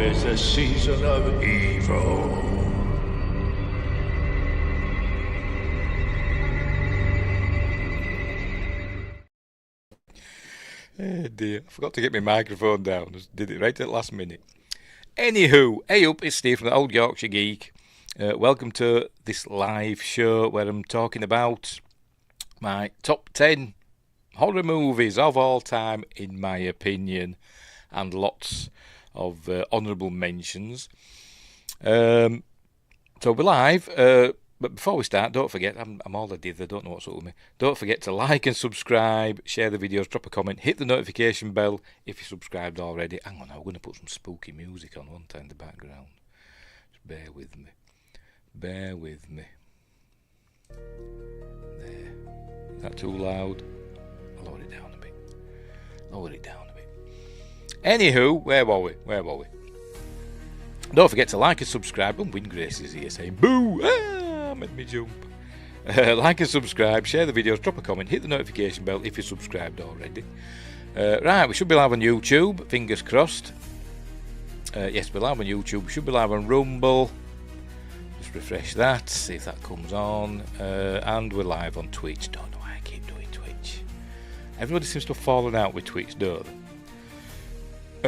is the season of evil. Oh dear, I forgot to get my microphone down. Just did it right at the last minute. Anywho, hey up, it's Steve from the Old Yorkshire Geek. Welcome to this live show where I'm talking about my top 10 horror movies of all time, in my opinion, and lots of honourable mentions. So we're live, but before we start, don't forget, I'm all a dither, don't know what's up with me. Don't forget to like and subscribe, share the videos, drop a comment, hit the notification bell if you're subscribed already. Hang on, I'm going to put some spooky music on one time in the background. Just bear with me. Bear with me. There. Is that too loud? I'll lower it down a bit. Lower it down a bit. Anywho, where were we? Don't forget to like and subscribe. And Wingrace is here saying, boo! Ah, made me jump. Like and subscribe, share the videos, drop a comment, hit the notification bell if you're subscribed already. Right, we should be live on YouTube, fingers crossed. Yes, we're live on YouTube. We should be live on Rumble. Just refresh that, see if that comes on. And we're live on Twitch. Don't know why I keep doing Twitch. Everybody seems to have fallen out with Twitch, don't they?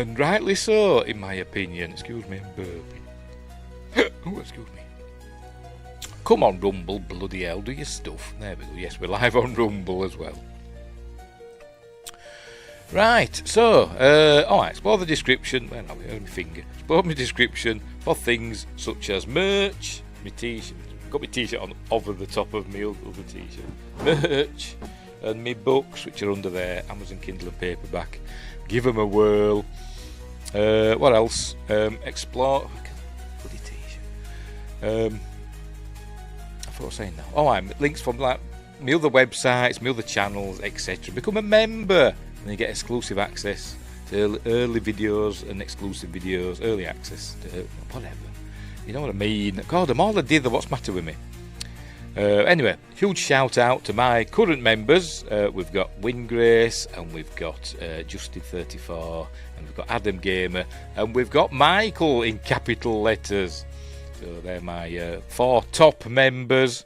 And rightly so, in my opinion. Excuse me, I'm burping. Oh, excuse me. Come on, Rumble, bloody hell, do your stuff. There we go. Yes, we're live on Rumble as well. Right, so, alright, explore the description. Where are we? Where's my finger? Explore my description for things such as merch, my t-shirt. Got my t-shirt on over the top of my other t-shirt. Merch, and my books, which are under there. Amazon Kindle and paperback. Give them a whirl. What else? Explore. Bloody t-shirt. I thought I was saying that. Oh, links from like my other websites, my other channels, etc. Become a member, and you get exclusive access to early videos and exclusive videos, early access to whatever. You know what I mean? God, I'm all a dither. What's the matter with me? Anyway, huge shout out to my current members. We've got Wingrace, and we've got Justin34, and we've got Adam Gamer, and we've got Michael in capital letters. So they're my 4 top members.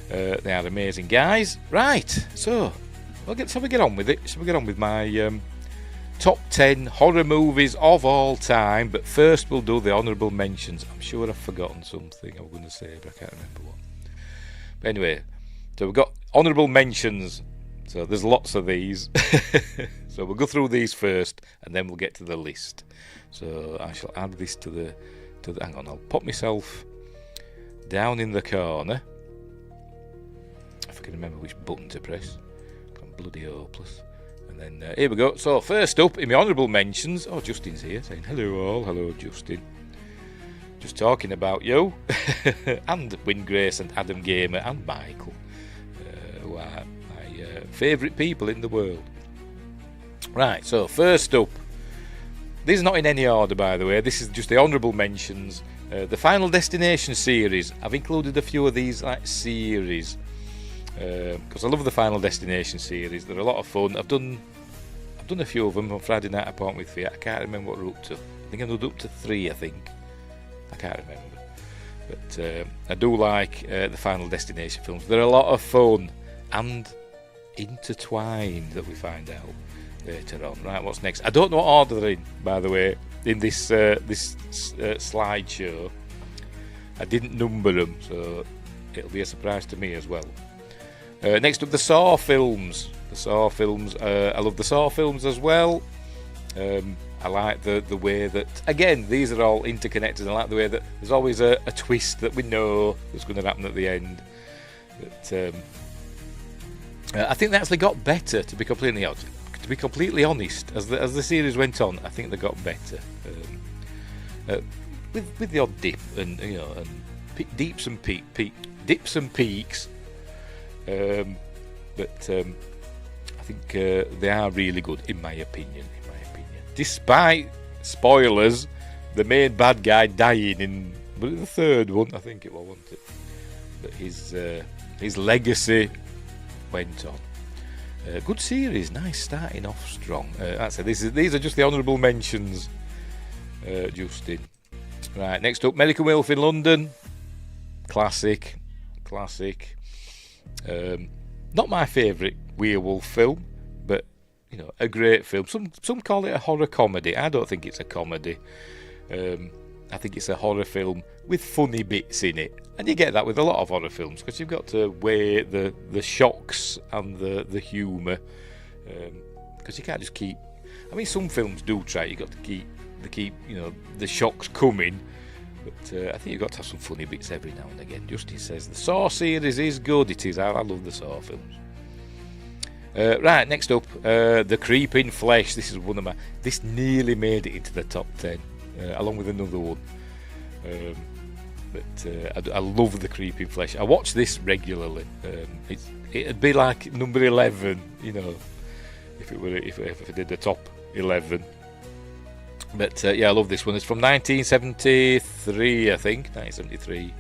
They are amazing guys. Right, so shall we get on with it? Shall we get on with my top 10 horror movies of all time? But first we'll do the honourable mentions. I'm sure I've forgotten something I was going to say, but I can't remember what. But anyway, so we've got honourable mentions. So there's lots of these. So we'll go through these first, and then we'll get to the list. So I shall add this to the. Hang on, I'll pop myself down in the corner. If I can remember which button to press. I'm bloody hopeless. And then here we go. So first up in my honourable mentions. Oh, Justin's here saying hello all. Hello, Justin. Just talking about you. And Wingrace and Adam Gamer and Michael, who are my favourite people in the world. Right, so first up, this is not in any order, by the way, this is just the honourable mentions. The Final Destination series. I've included a few of these like series because I love the Final Destination series. They're a lot of fun. I've done a few of them on Friday Night Apart with Fiat. I can't remember what we're up to. I think I'm up to 3, I think. I can't remember, but I do like the Final Destination films. They're a lot of fun and intertwined, that we find out later on. Right, what's next? I don't know what order they're in, by the way, in this slideshow. I didn't number them, so it'll be a surprise to me as well. Next up, the Saw films. I love the Saw films as well. I like the way that, again, these are all interconnected. I like the way that there's always a twist that we know that's going to happen at the end. But I think they actually got better, to be completely honest. As the series went on, I think they got better. With the odd dip and dips and peaks. But I think they are really good, in my opinion. Despite spoilers, the main bad guy dying in the third one, I think it was, wasn't it? But his legacy went on. Good series, nice, starting off strong. These are just the honourable mentions Justin. Right, next up, American Werewolf in London. Classic. Not my favourite werewolf film, but you know, a great film. Some call it a horror comedy. I don't think it's a comedy. I think it's a horror film with funny bits in it, and you get that with a lot of horror films because you've got to weigh the shocks and the humour, because you can't just keep. I mean, some films do try. You've got to keep the shocks coming. But I think you've got to have some funny bits every now and again. Justin says the Saw series is good. It is. I love the Saw films. Right, next up, The Creeping Flesh. This is one of my. This nearly made it into the top 10, along with another one. I love The Creeping Flesh. I watch this regularly. It'd be like number 11, you know, if it did the top 11. But yeah, I love this one. It's from 1973, I think. 1973.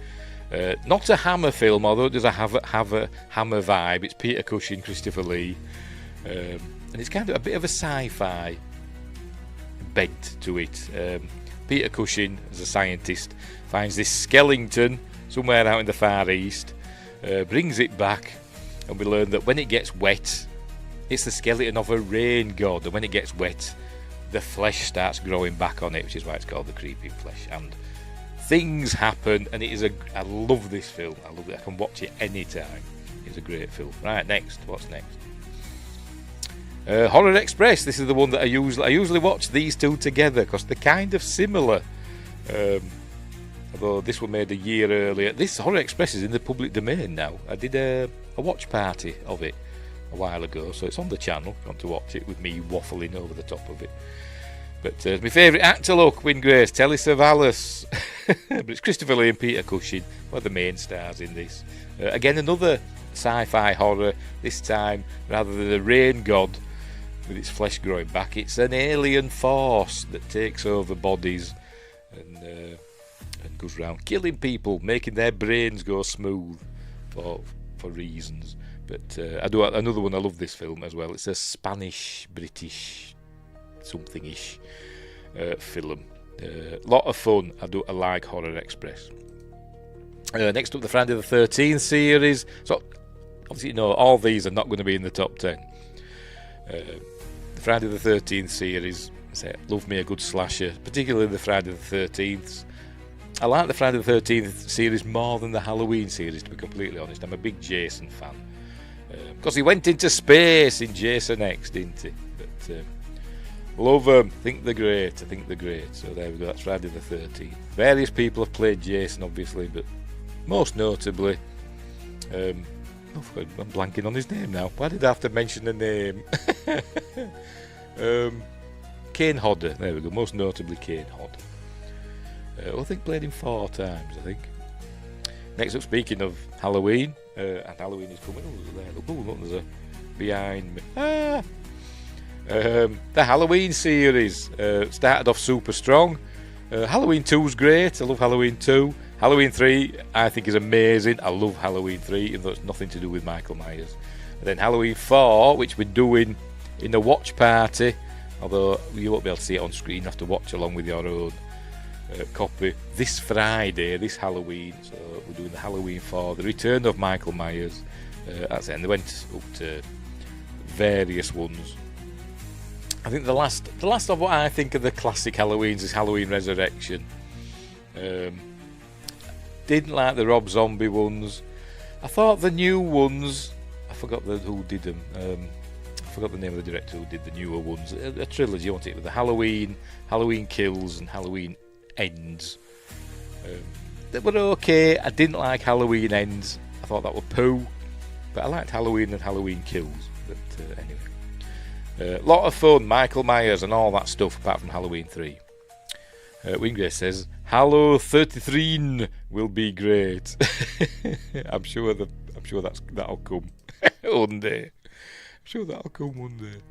Not a Hammer film, although it does have a Hammer vibe. It's Peter Cushing, Christopher Lee, and it's kind of a bit of a sci-fi bent to it. Peter Cushing, as a scientist, finds this skeleton somewhere out in the Far East, brings it back, and we learn that when it gets wet, it's the skeleton of a rain god, and when it gets wet, the flesh starts growing back on it, which is why it's called The Creeping Flesh. And things happen, and I love this film. I love it. I can watch it anytime. It's a great film. Right, next. What's next? Horror Express. This is the one that I usually watch these two together because they're kind of similar. Although this one made a year earlier. This Horror Express is in the public domain now. I did a watch party of it a while ago, so it's on the channel if you want to watch it with me waffling over the top of it. But my favourite actor, look, Win Grace, Telly Savalas. But it's Christopher Lee and Peter Cushing, one of the main stars in this. Again, another sci-fi horror. This time, rather than a rain god with its flesh growing back, it's an alien force that takes over bodies and goes around killing people, making their brains go smooth for reasons. But I do another one. I love this film as well. It's a Spanish-British something-ish film. Lot of fun. I like Horror Express. Next up, the Friday the 13th series. So obviously, you know, all these are not going to be in the top 10. The Friday the 13th series. Love me a good slasher, particularly the Friday the 13th. I like the Friday the 13th series more than the Halloween series, to be completely honest. I'm a big Jason fan. Because he went into space in Jason X, didn't he? But love them. I think they're great. So there we go. That's Friday the 13th. Various people have played Jason, obviously, but most notably, I'm blanking on his name now. Why did I have to mention the name? Kane Hodder. There we go. Most notably, Kane Hodder. I think played him 4 times, I think. Next up, speaking of Halloween, and Halloween is coming. Look, there's a behind me. The Halloween series started off super strong. Halloween 2's great. I love Halloween 2. Halloween 3, I think, is amazing. I love Halloween 3, even though it's nothing to do with Michael Myers. And then Halloween 4, which we're doing in a watch party, although you won't be able to see it on screen. You have to watch along with your own copy this Friday, this Halloween. So we're doing the Halloween 4, the return of Michael Myers. That's it. And they went up to various ones. I think the last of what I think of the classic Halloweens is Halloween Resurrection. Didn't like the Rob Zombie ones. I thought the new ones, I forgot who did them. I forgot the name of the director who did the newer ones. A trilogy, wasn't it? With the Halloween Kills and Halloween Ends. They were okay. I didn't like Halloween Ends. I thought that were poo. But I liked Halloween and Halloween Kills. But anyway. Lot of fun. Michael Myers and all that stuff apart from Halloween 3. Wingray says, Hallow 33 will be great. I'm sure that'll come one day. I'm sure that'll come one day.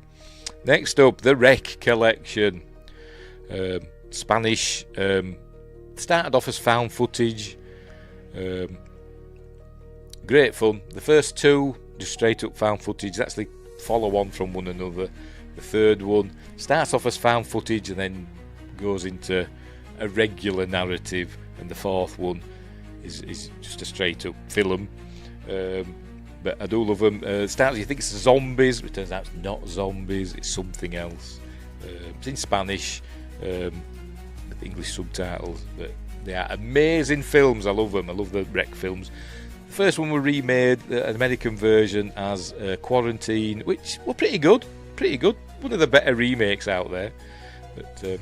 Next up, the Wreck Collection. Spanish. Started off as found footage. Great fun. The first 2 just straight up found footage. Actually follow on from one another. The third one starts off as found footage and then goes into a regular narrative, and the fourth one is just a straight up film. But I do love them. Starts, you think it's zombies, but it turns out it's not zombies, it's something else. It's in Spanish, with English subtitles, but they are amazing films. I love them. I love the Wreck films. The first one were remade, an American version, as Quarantine, which were pretty good. One of the better remakes out there. But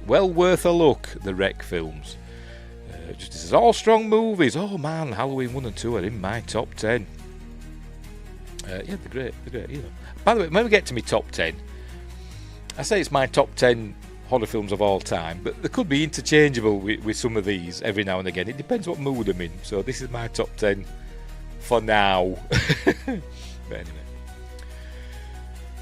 well worth a look, the Wreck films. Just says all strong movies. Oh man, Halloween 1 and 2 are in my top 10. Yeah, they're great. You know. By the way, when we get to my top 10, I say it's my top 10 horror films of all time, but they could be interchangeable with some of these every now and again. It depends what mood I'm in. So this is my top 10 for now. But anyway.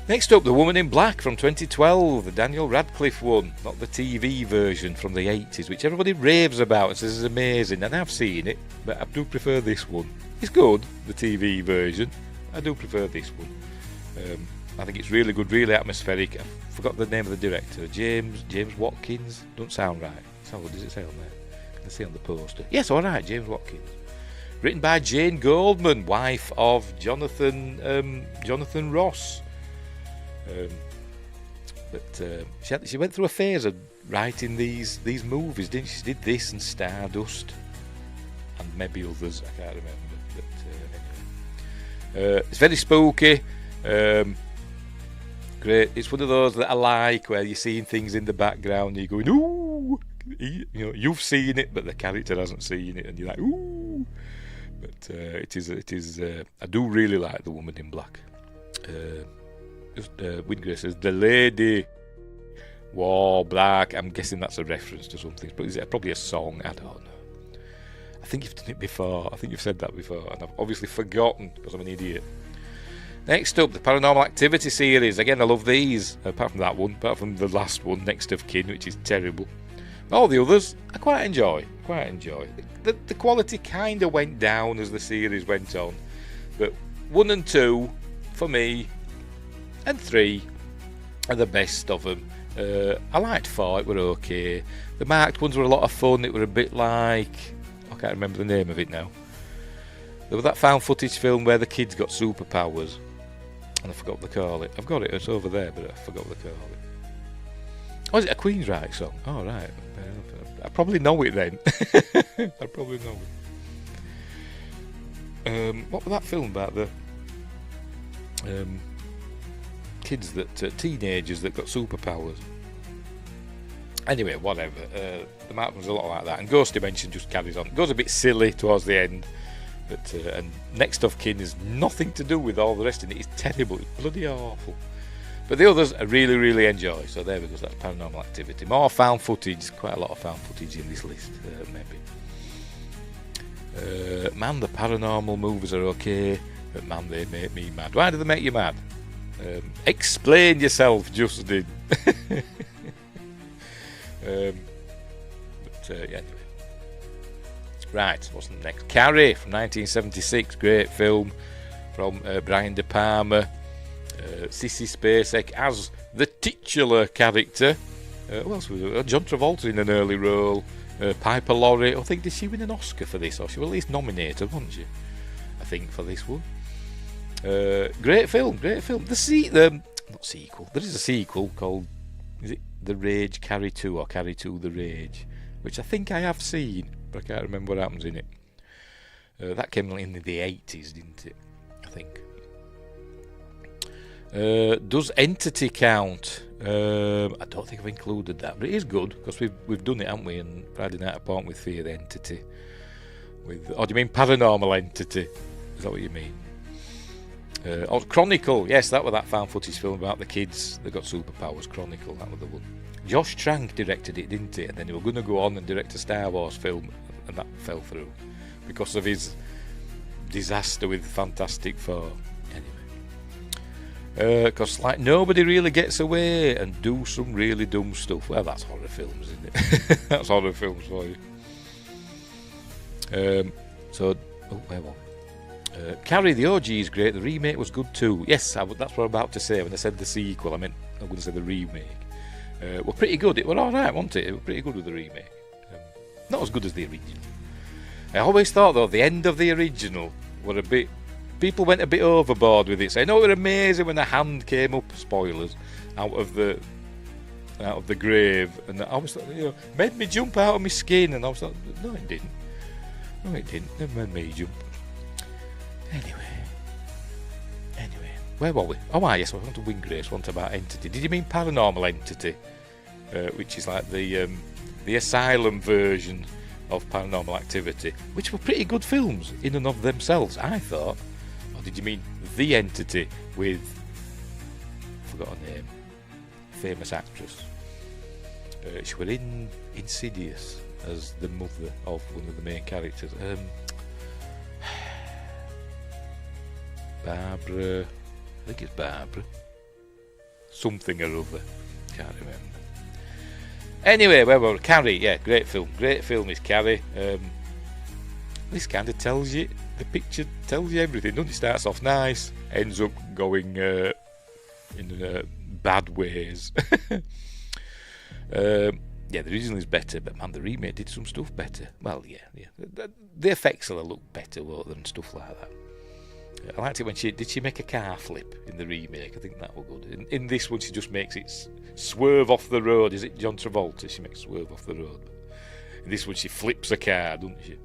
Next up, The Woman in Black from 2012, the Daniel Radcliffe one, not the TV version from the 80s, which everybody raves about and says is amazing, and I've seen it, but I do prefer this one. It's good, the TV version. I do prefer this one. I think it's really good, really atmospheric. I forgot the name of the director. James Watkins. Don't sound right. What does it say on there? Can I see on the poster? Yes, all right, James Watkins. Written by Jane Goldman, wife of Jonathan Ross. She went through a phase of writing these movies, didn't she? She did this and Stardust and maybe others, I can't remember. But anyway, it's very spooky. Great. It's one of those that I like, where you're seeing things in the background and you're going, ooh, you know, you've seen it, but the character hasn't seen it, and you're like, ooh. But it is. I do really like The Woman in Black. Wingray says the lady wore black. I'm guessing that's a reference to something, but is it probably a song? I don't know. I think you've done it before. I think you've said that before, and I've obviously forgotten because I'm an idiot. Next up, the Paranormal Activity series. Again, I love these. Apart from that one, apart from the last one, Next of Kin, which is terrible. All the others, I quite enjoy. The quality kind of went down as the series went on, but 1 and 2 for me, and 3 are the best of them. I liked 4, it were okay. The marked ones were a lot of fun. It were a bit like, I can't remember the name of it now. There was that found footage film where the kids got superpowers, and I forgot what they call it. I've got it, it's over there, but I forgot what they call it. Oh, is it a Queensryche song? Oh, right. I probably know it then. I probably know it. What was that film about the kids teenagers that got superpowers? Anyway, whatever. The map was a lot like that, and Ghost Dimension just carries on. It goes a bit silly towards the end, but and Next of Kin has nothing to do with all the rest of it. It's terrible. It's bloody awful. But the others I really, really enjoy. So there we go. That's Paranormal Activity. More found footage. Quite a lot of found footage in this list, maybe. Man, the paranormal movies are okay, but man, they make me mad. Why do they make you mad? Explain yourself, Justin. Yeah, anyway. Right, what's next? Carrie from 1976, great film from Brian De Palma. Sissy Spacek as the titular character. Who else was it? John Travolta in an early role. Piper Laurie. I think, did she win an Oscar for this? Or she was at least nominated, wasn't she? I think for this one. Great film. Not sequel. There is a sequel called, is it The Rage Carrie 2 or Carrie 2 The Rage, which I think I have seen, but I can't remember what happens in it. That came in the 80s, didn't it? I think. Does Entity count? I don't think I've included that, but it is good because we've done it, haven't we? And Friday Night Apart with Fear the Entity. Do you mean Paranormal Entity? Is that what you mean? Chronicle, yes, that was that found footage film about the kids that got superpowers. Chronicle, that was the one. Josh Trank directed it, didn't he? And then he was going to go on and direct a Star Wars film, and that fell through because of his disaster with Fantastic Four. Because like nobody really gets away and do some really dumb stuff. Well, that's horror films, isn't it? That's horror films for you. Carrie the OG is great. The remake was good too. Yes, that's what I'm about to say. When I said the sequel, I meant I'm going to say the remake. were pretty good. It were alright, wasn't it? It were pretty good with the remake. Not as good as the original. I always thought, though, the end of the original were a bit... People went a bit overboard with it, saying, "Oh, it was amazing when the hand came up," spoilers, out of the grave, and I was like, made me jump out of my skin, and I was like, no, it didn't. Never made me jump. Anyway, where were we? Oh, yes, I want to Wingrace, want about Entity. Did you mean Paranormal Entity, which is like the asylum version of Paranormal Activity, which were pretty good films in and of themselves, I thought. Or did you mean The Entity with, I forgot her name, famous actress? She was in Insidious as the mother of one of the main characters. Barbara, I think it's Barbara. Something or other, can't remember. Anyway, where were we? Carrie, yeah, great film. Great film is Carrie. This kind of tells you, the picture tells you everything, doesn't it? Starts off nice, ends up going in bad ways. Yeah, the original is better, but man, the remake did some stuff better. Well, yeah. The effects will look better, won't they, and stuff like that. I liked it when she make a car flip in the remake. I think that was good. In this one, she just makes it swerve off the road. Is it John Travolta? She makes swerve off the road. In this one, she flips a car, doesn't she?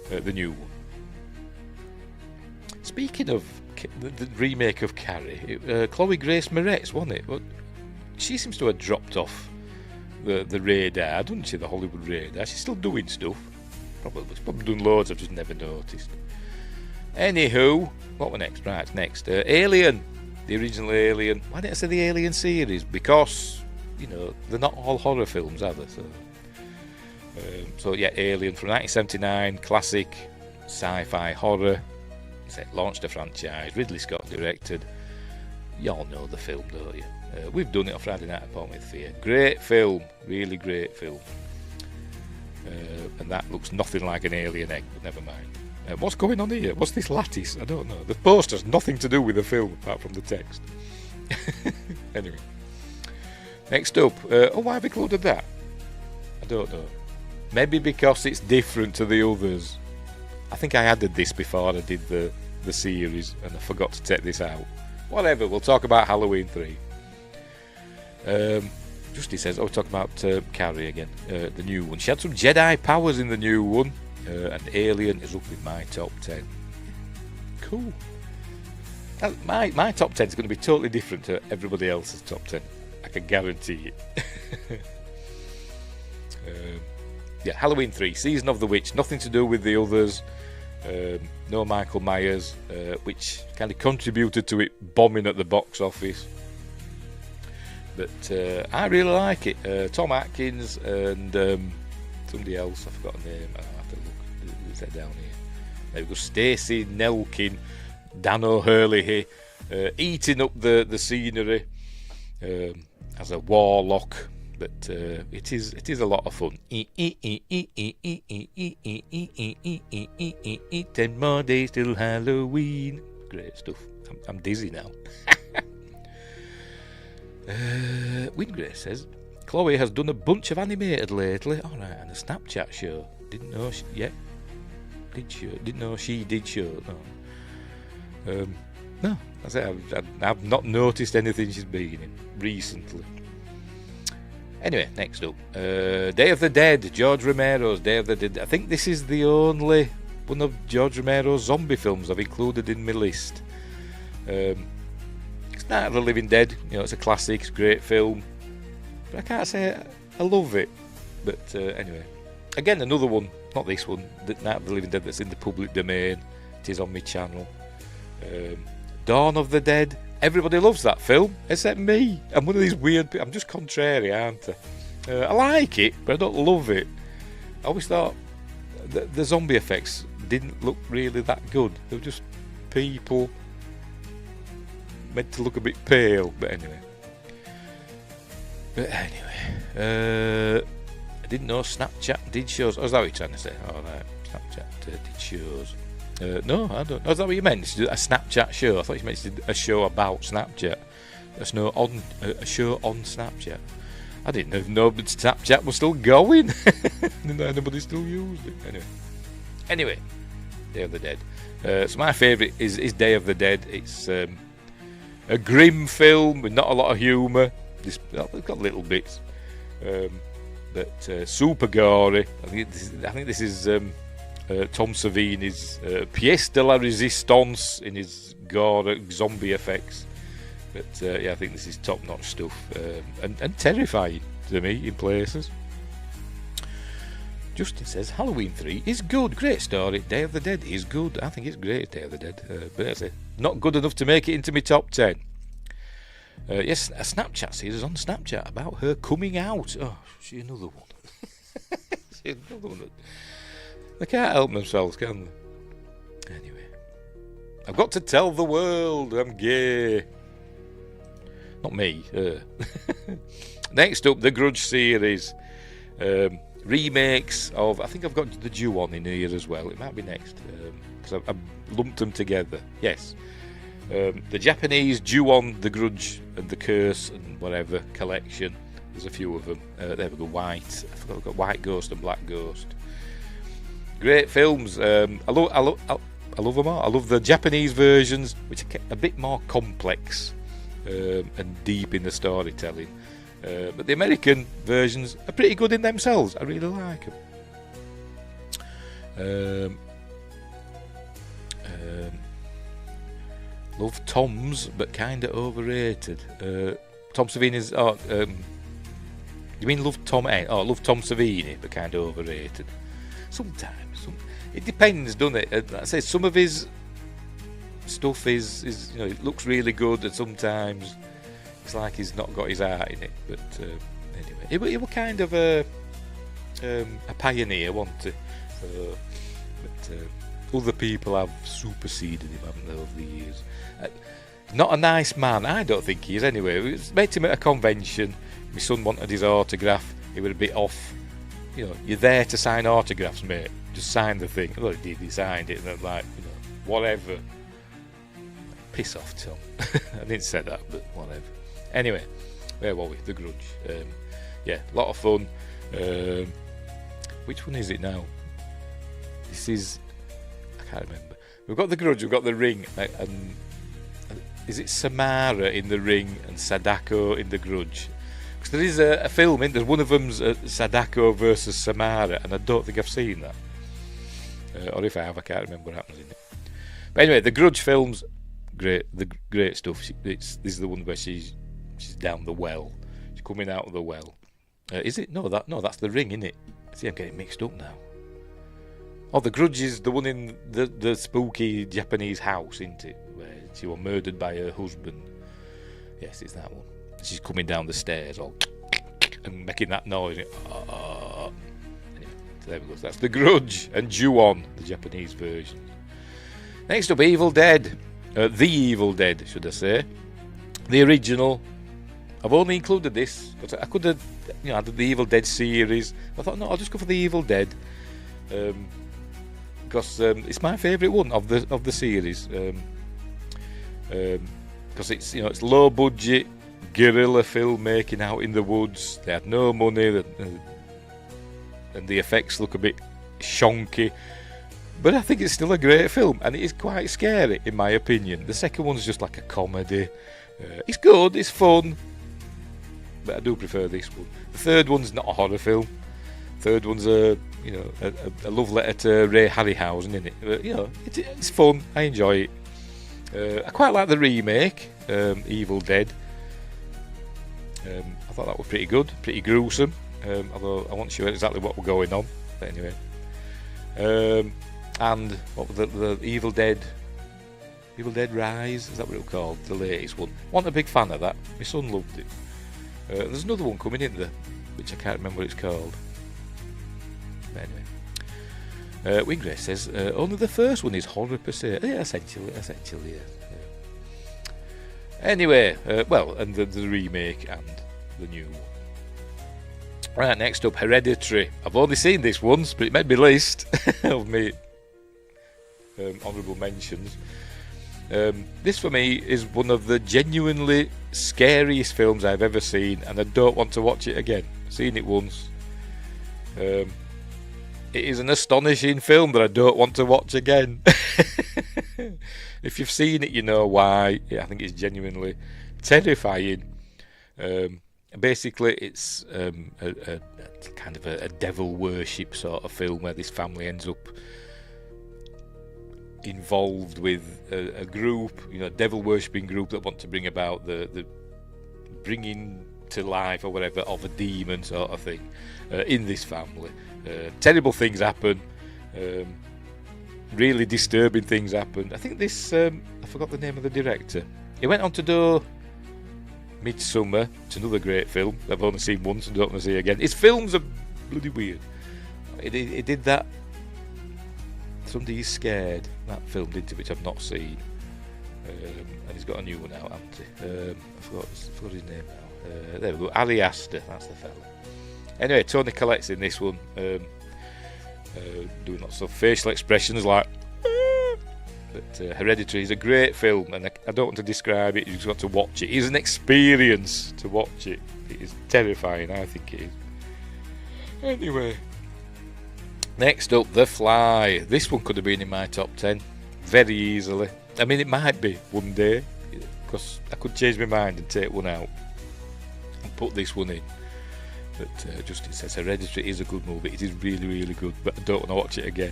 The new one. Speaking of the remake of Carrie, Chloe Grace Moretz, wasn't it? Well, she seems to have dropped off the radar, doesn't she? The Hollywood radar. She's still doing stuff. She's probably doing loads. I've just never noticed. Anywho, what were next? Right, next. Alien. The original Alien. Why didn't I say the Alien series? Because, they're not all horror films, are they? So yeah, Alien from 1979, classic sci-fi horror. Launched a franchise. Ridley Scott directed. Y'all know the film, don't you? We've done it on Friday Night Upon with Fear. Great film, really great film. And that looks nothing like an alien egg, but never mind. What's going on here? What's this lattice? I don't know. The poster's nothing to do with the film apart from the text. Anyway. Next up. Why have I included that? I don't know. Maybe because it's different to the others. I think I added this before I did the series and I forgot to take this out. Whatever, we'll talk about Halloween 3. Justy says, talk about Carrie again, the new one. She had some Jedi powers in the new one, and Alien is up in my top 10. Cool. My top 10 is going to be totally different to everybody else's top 10. I can guarantee it. Yeah, Halloween 3, Season of the Witch, nothing to do with the others. No Michael Myers, which kind of contributed to it bombing at the box office. But I really like it. Tom Atkins and somebody else, I forgot her name. I'll have to look. Is that down here? There we go. Stacey Nelkin, Dan O'Hurley, eating up the scenery as a warlock. But it is a lot of fun. 10 more days till Halloween. Great stuff. I'm dizzy now. Wingrace says, Chloe has done a bunch of animated lately. Alright, and a Snapchat show. Didn't know she... Yeah. Didn't know she did show. No. No. I say I've not noticed anything she's been in recently. Anyway, next up. Day of the Dead. George Romero's Day of the Dead. I think this is the only one of George Romero's zombie films I've included in my list. It's Night of the Living Dead. It's a classic. It's a great film. But I can't say I love it. But anyway. Again, another one. Not this one. Night of the Living Dead that's in the public domain. It is on my channel. Dawn of the Dead. Everybody loves that film, except me. I'm one of these weird people. I'm just contrary, aren't I? I like it, but I don't love it. I always thought the zombie effects didn't look really that good. They were just people meant to look a bit pale. But anyway. I didn't know Snapchat did shows. Oh, is that what you're trying to say? All right, Snapchat did shows. No, I don't. Oh, is that what you meant? A Snapchat show? I thought you meant a show about Snapchat. a show on Snapchat. I didn't even know that Snapchat was still going. Anybody still used it. Anyway, Day of the Dead. So my favourite is Day of the Dead. It's a grim film with not a lot of humour. It's got little bits, but super gory. I think this is Tom Savini's pièce de la résistance in his gore zombie effects. But I think this is top-notch stuff, and terrifying to me in places. Justin says Halloween 3 is good, great story. Day of the Dead is good. I think it's great, Day of the Dead, but that's it. Not good enough to make it into my top 10. Yes, a Snapchat series on Snapchat about her coming out. Oh, she's another one. She's another one. They can't help themselves, can they? Anyway, I've got to tell the world I'm gay. Not me. Next up, the Grudge series. Remakes of... I think I've got the Ju-On in here as well. It might be next, because I've lumped them together. Yes. The Japanese Ju-On, the Grudge and the Curse and whatever collection. There's a few of them. There we go, White. I forgot we've got White Ghost and Black Ghost. Great films. I love them all. I love the Japanese versions, which are a bit more complex and deep in the storytelling. But the American versions are pretty good in themselves. I really like them. Love Tom's, but kind of overrated. Tom Savini's... you mean love Tom... love Tom Savini, but kind of overrated. Sometimes. It depends, doesn't it? I say some of his stuff is it looks really good, and sometimes it's like he's not got his heart in it. But anyway, he was kind of a pioneer, wasn't he? But other people have superseded him, haven't they, over the years? Not a nice man, I don't think he is. Anyway, we met him at a convention. My son wanted his autograph. He was a bit off. You're there to sign autographs, mate. Just sign the thing. Well, he did. He signed it, and I'm like, whatever. Piss off, Tom. I didn't say that, but whatever. Anyway, where were we? The Grudge. A lot of fun. Which one is it now? This is... I can't remember. We've got The Grudge, we've got The Ring, and is it Samara in The Ring and Sadako in The Grudge? Because there is a film in there. One of them's Sadako versus Samara, and I don't think I've seen that. Or if I have, I can't remember what happens in it. But anyway, the Grudge films, great stuff. This is the one where she's down the well. She's coming out of the well. Is it? No, that's The Ring, isn't it? See, I'm getting mixed up now. Oh, The Grudge is the one in the spooky Japanese house, isn't it? Where she was murdered by her husband. Yes, it's that one. She's coming down the stairs all and making that noise. Anyway, so there we go. That's The Grudge and Ju-On, the Japanese version. Next up, Evil Dead. The Evil Dead, should I say. The original. I've only included this, but I could have, added the Evil Dead series. I thought, no, I'll just go for the Evil Dead. Because it's my favourite one of the series. Because it's low budget, guerrilla filmmaking out in the woods. They had no money, and the effects look a bit shonky. But I think it's still a great film, and it is quite scary, in my opinion. The second one's just like a comedy. It's good, it's fun, but I do prefer this one. The third one's not a horror film. The third one's a love letter to Ray Harryhausen, isn't it? But, it's fun. I enjoy it. I quite like the remake, Evil Dead. I thought that was pretty good, pretty gruesome. Although I wasn't sure exactly what was going on. But anyway. And what was the Evil Dead Rise? Is that what it was called? The latest one. Wasn't a big fan of that. My son loved it. There's another one coming in there, which I can't remember what it's called. But anyway. Wingray says, only the first one is horror per se. Yeah, essentially, yeah. Anyway, and the remake and the new one. Right, next up, Hereditary. I've only seen this once, but it made my list of me honourable mentions. This for me is one of the genuinely scariest films I've ever seen, and I don't want to watch it again. I've seen it once. It is an astonishing film that I don't want to watch again. If you've seen it, you know why. I think it's genuinely terrifying. Basically, it's a kind of a devil worship sort of film where this family ends up involved with a group, devil worshipping group that want to bring about the bringing to life or whatever of a demon sort of thing in this family. Terrible things happen. Really disturbing things happen. I think this I forgot the name of the director. He went on to do Midsummer. It's another great film I've only seen once and don't want to see again. His films are bloody weird. He did that Somebody is Scared, that film, didn't he, which I've not seen. And he's got a new one out, hasn't he? I forgot his name now. There we go, Ali Aster, that's the fella. Anyway, Toni Collette's in this one, doing lots of facial expressions like but Hereditary is a great film, and I don't want to describe it, you've just got to watch it. It is an experience to watch it. It is terrifying, I think it is. Anyway, next up, The Fly. This one could have been in my top 10 very easily. I mean, it might be one day, because I could change my mind and take one out and put this one in. But just it says Hereditary is a good movie. It is really, really good, but I don't want to watch it again.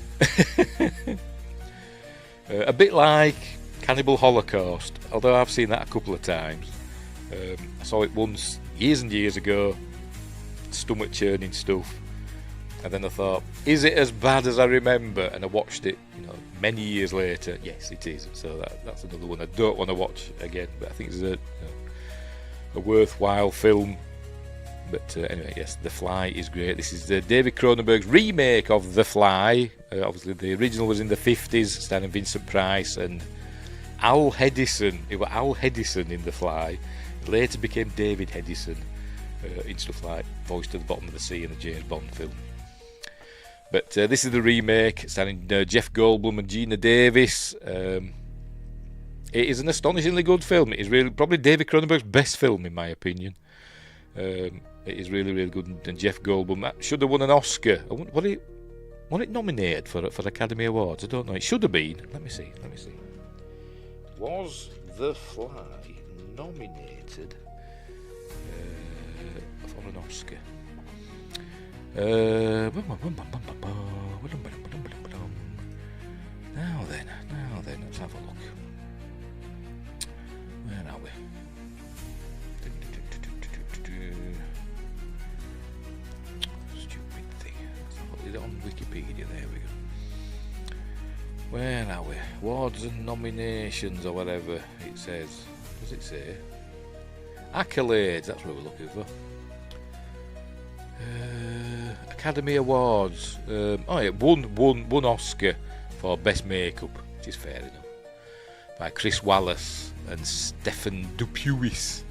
A bit like Cannibal Holocaust, although I've seen that a couple of times. I saw it once, years and years ago, stomach churning stuff. And then I thought, is it as bad as I remember? And I watched it, many years later. Yes, it is. So that's another one I don't want to watch again. But I think it's a worthwhile film. But anyway, yes, The Fly is great. This is David Cronenberg's remake of The Fly. Obviously, the original was in the 50s, starring Vincent Price and Al Hedison. It was Al Hedison in The Fly. It later became David Hedison in stuff like Voice to the Bottom of the Sea and the James Bond film. But this is the remake, starring Jeff Goldblum and Gina Davis. It is an astonishingly good film. It is really probably David Cronenberg's best film, in my opinion. It is really, really good. And Jeff Goldblum should have won an Oscar. Was it nominated for Academy Awards? I don't know. It should have been. Let me see. Was The Fly nominated for an Oscar? Now then, let's have a look. Where are we? Stupid thing. Is it on Wikipedia? There we go. Where are we? Awards and nominations or whatever it says. What does it say? Accolades, that's what we're looking for. Academy Awards. One Oscar for Best Makeup, which is fair enough. By Chris Wallace and Stephen Dupuis.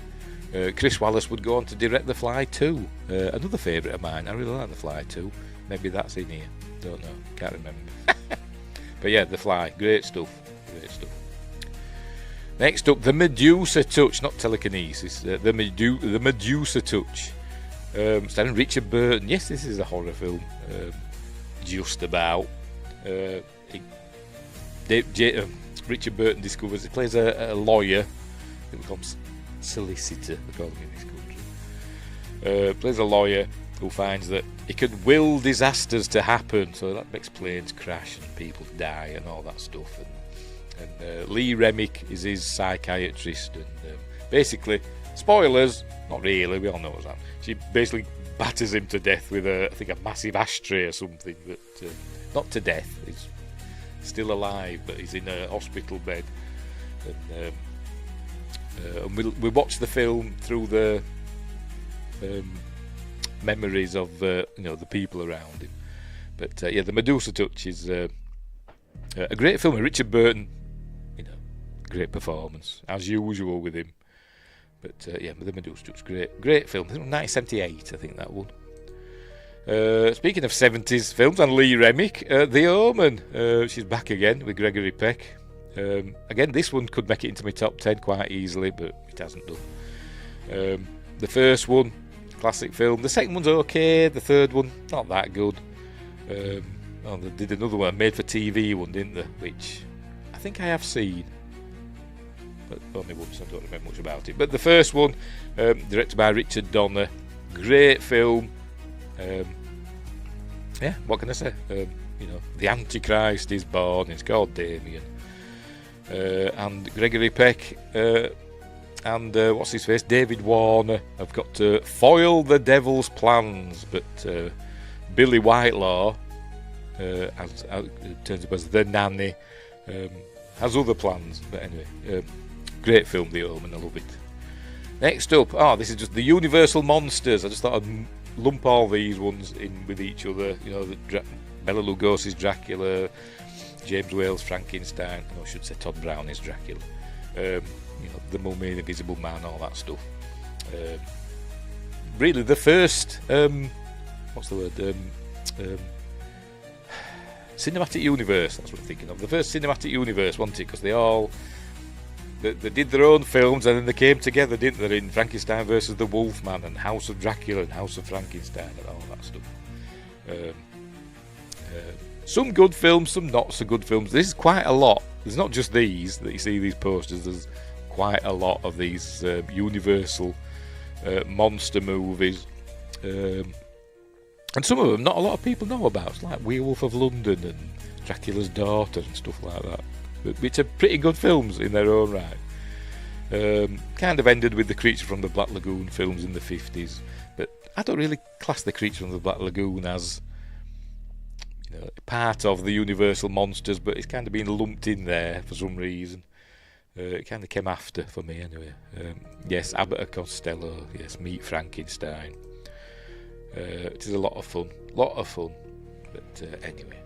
Chris Wallace would go on to direct The Fly 2. Another favourite of mine. I really like The Fly 2. Maybe that's in here. Don't know. Can't remember. But yeah, The Fly. Great stuff. Next up, The Medusa Touch. Not telekinesis. The Medusa Touch. Starring Richard Burton. Yes, this is a horror film. Just about. Richard Burton discovers he plays a lawyer. He becomes solicitor, they call him in this country. Plays a lawyer who finds that he could will disasters to happen, so that makes planes crash and people die and all that stuff. And Lee Remick is his psychiatrist, and basically, spoilers, not really, we all know what's that. She basically batters him to death with a massive ashtray or something. But not to death, he's still alive, but he's in a hospital bed. And we watch the film through the memories of the people around him. But The Medusa Touch is a great film. Richard Burton, great performance as usual with him. But The Medusa Touch, great film. 1978, I think that one. Speaking of 70s films and Lee Remick, The Omen. She's back again with Gregory Peck. Again, this one could make it into my top 10 quite easily, but it hasn't done. The first one, classic film. The second one's okay. The third one, not that good. They did another one, made for TV one, didn't they? Which I think I have seen, but only once. I don't remember much about it. But the first one, directed by Richard Donner, great film. Yeah, what can I say? The Antichrist is born. It's called Damien, and Gregory Peck and what's his face, David Warner, have got to foil the devil's plans. But Billy Whitelaw, turns up as the nanny, has other plans. But anyway, great film, The Omen. I love it. Next up, this is just the Universal Monsters. I just thought I'd lump all these ones in with each other. Bela Lugosi's Dracula, James Whale's Frankenstein. I should say Todd Brownie's Dracula. The Mummy, the Invisible Man, all that stuff. Really, the first what's the word? Cinematic universe. That's what I'm thinking of. The first cinematic universe, wasn't it? Because they did their own films and then they came together, didn't they? In Frankenstein versus the Wolfman and House of Dracula and House of Frankenstein and all that stuff. Some good films, some not so good films. This is quite a lot. There's not just these that you see, these posters. There's quite a lot of these Universal monster movies. And some of them not a lot of people know about. It's like Werewolf of London and Dracula's Daughter and stuff like that, which are pretty good films in their own right. Kind of ended with the Creature from the Black Lagoon films in the 50s, but I don't really class the Creature from the Black Lagoon as part of the Universal Monsters, but it's kind of been lumped in there for some reason. It kind of came after for me anyway. Yes, Abbott and Costello. Yes, Meet Frankenstein. It is a lot of fun. But anyway.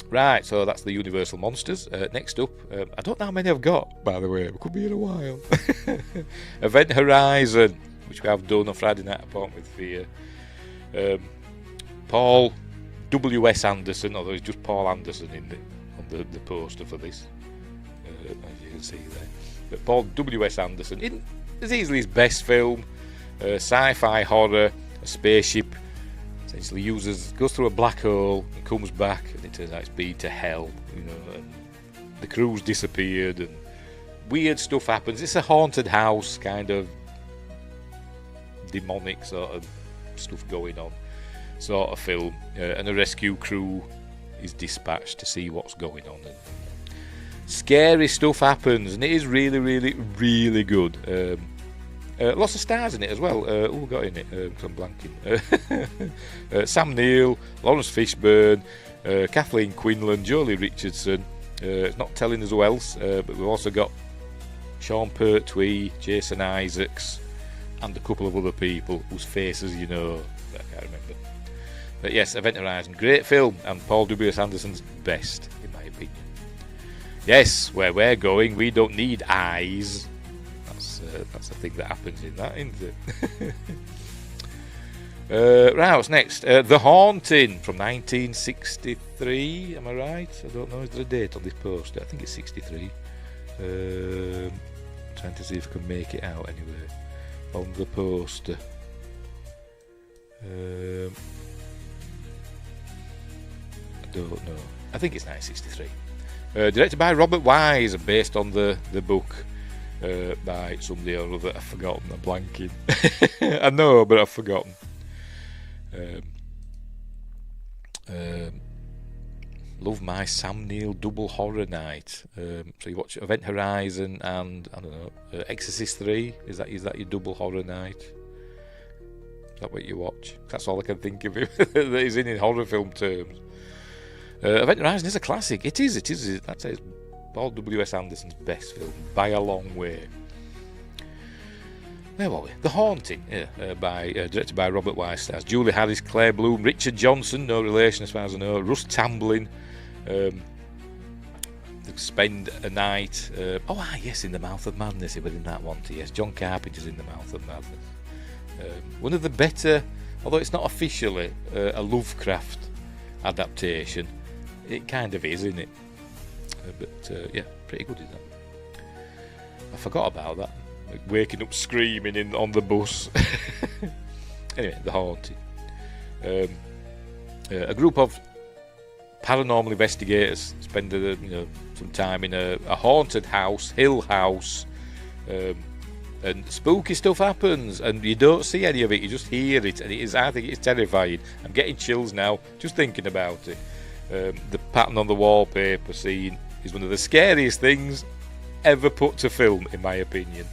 Right, so that's the Universal Monsters. Next up, I don't know how many I've got, by the way. It could be in a while. Event Horizon, which we have done on Friday Night Apart with Fear. Paul W.S. Anderson, although it's just Paul Anderson on the poster for this, as you can see there. But Paul W.S. Anderson, it's easily his best film. Sci-fi horror, a spaceship essentially goes through a black hole and comes back, and it turns out it's been to hell, and the crew's disappeared and weird stuff happens. It's a haunted house, kind of demonic sort of stuff going on sort of film, and a rescue crew is dispatched to see what's going on, and scary stuff happens, and it is really, really, really good. Lots of stars in it as well. Who got in it? I'm blanking. Sam Neill, Lawrence Fishburne, Kathleen Quinlan, Jolie Richardson. It's not telling us who else, but we've also got Sean Pertwee, Jason Isaacs, and a couple of other people whose faces I can't remember. But yes, Event Horizon, great film, and Paul W.S. Anderson's best, in my opinion. Yes, where we're going, we don't need eyes. That's the thing that happens in that, isn't it? Right, what's next? The Haunting from 1963. Am I right? I don't know. Is there a date on this poster? I think it's 63. Trying to see if I can make it out anywhere on the poster. I don't know. I think it's 1963. Directed by Robert Wise, based on the book by somebody or other. I've forgotten. I'm blanking. I know, but I've forgotten. Love my Sam Neill double horror night. So you watch Event Horizon and I don't know, Exorcist 3. Is that your double horror night? Is that what you watch? That's all I can think of him that he's in horror film terms. Event Horizon is a classic. It is. I'd say it's Paul W.S. Anderson's best film by a long way. Where were we? The Haunting, directed by Robert Wise. Stars Julie Harris, Claire Bloom, Richard Johnson, no relation as far as I know, Russ Tamblyn. They spend a night. Yes, in the Mouth of Madness. He was in that one too. Yes, John Carpenter's in the Mouth of Madness. One of the better, although it's not officially a Lovecraft adaptation, it kind of is, isn't it? Yeah, pretty good, isn't it? I forgot about that. Like waking up screaming on the bus. Anyway, The Haunted. A group of paranormal investigators spend some time in a haunted house, hill house, and spooky stuff happens, and you don't see any of it, you just hear it, and I think it's terrifying. I'm getting chills now just thinking about it. The pattern on the wallpaper scene is one of the scariest things ever put to film, in my opinion.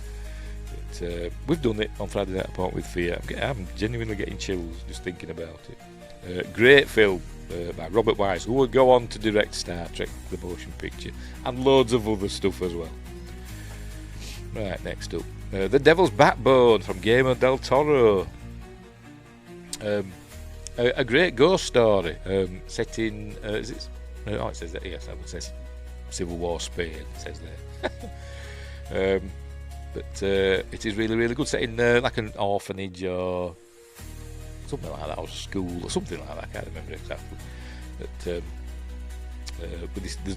But, we've done it on Friday Night Apart with Fear. I'm genuinely getting chills just thinking about it. Great film by Robert Wise, who would go on to direct Star Trek, the motion picture, and loads of other stuff as well. Right, next up. The Devil's Backbone from Guillermo del Toro. A great ghost story set in... it says that, yes, it says Civil War Spain, it says there. But it is really, really good, set in like an orphanage or something like that, or school, or something like that, I can't remember exactly. But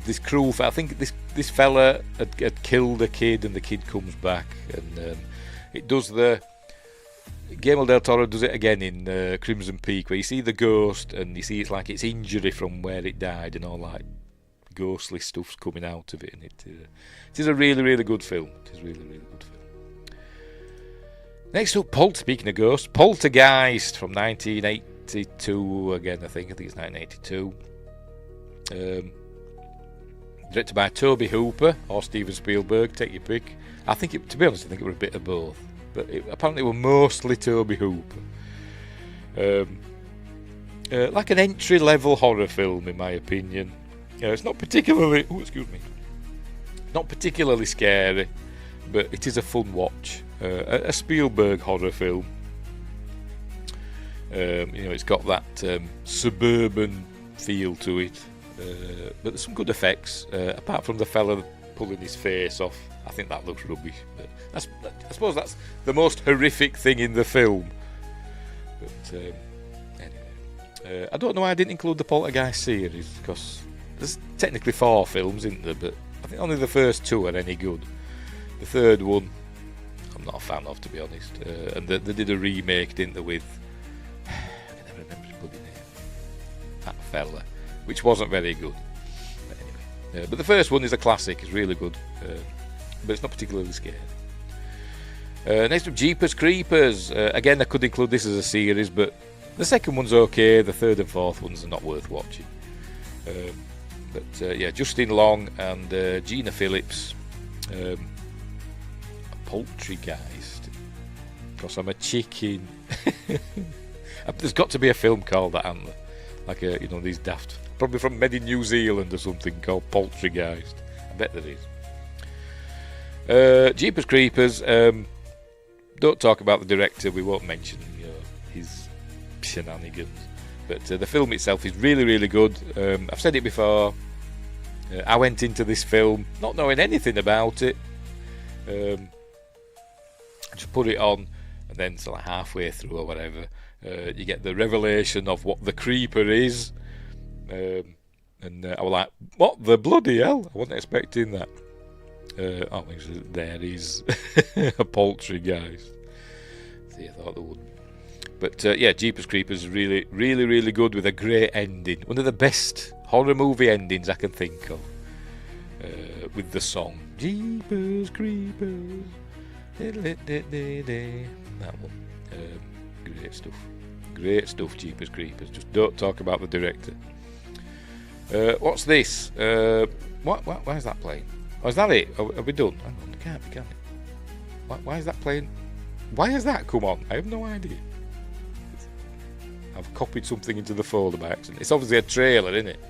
this cruel... I think this fella had killed a kid, and the kid comes back, and it does the... Guillermo del Toro does it again in Crimson Peak, where you see the ghost, and you see it's like it's injury from where it died, and all like ghostly stuff's coming out of it, and it is a really, really good film. It is really, really good film. Next up, speaking of ghosts, Poltergeist from 1982 again, I think it's 1982. Directed by Tobe Hooper or Steven Spielberg, take your pick. To be honest, I think it was a bit of both, but apparently it was mostly Tobe Hooper. Like an entry-level horror film, in my opinion. It's not particularly... not particularly scary, but it is a fun watch. A Spielberg horror film. It's got that suburban feel to it. But there's some good effects, apart from the fella pulling his face off. I think that looks rubbish, but I suppose that's the most horrific thing in the film. But anyway, I don't know why I didn't include the Poltergeist series, because there's technically 4 films, isn't there? But I think only the first 2 are any good. The third one I'm not a fan of, to be honest. And they did a remake, didn't they, with... I can never remember his bloody name. That fella. Which wasn't very good. But anyway. But the first one is a classic. It's really good. But it's not particularly scary. Next up, Jeepers Creepers. Again, I could include this as a series, but the second one's okay. The third and fourth ones are not worth watching. But Justin Long and Gina Phillips. A Poltergeist. Because I'm a chicken. There's got to be a film called that, hasn't there? Like these daft, probably from made in New Zealand or something, called Poltergeist. I bet there is. Jeepers Creepers. Don't talk about the director. We won't mention his shenanigans. But the film itself is really, really good. I've said it before. I went into this film not knowing anything about it. I just put it on, and then halfway through or whatever, you get the revelation of what the creeper is. And I was like, what the bloody hell? I wasn't expecting that. There is a Poltergeist. See, I thought there wouldn't. But Jeepers Creepers is really, really, really good, with a great ending. One of the best horror movie endings I can think of. With the song Jeepers Creepers. That one. Great stuff. Great stuff, Jeepers Creepers. Just don't talk about the director. What's this? Why is that playing? Oh, is that it? Are we done? Hang on, it can't be, can it? Why is that playing? Why has that come on? I have no idea. I've copied something into the folder by accident. It's obviously a trailer, isn't it?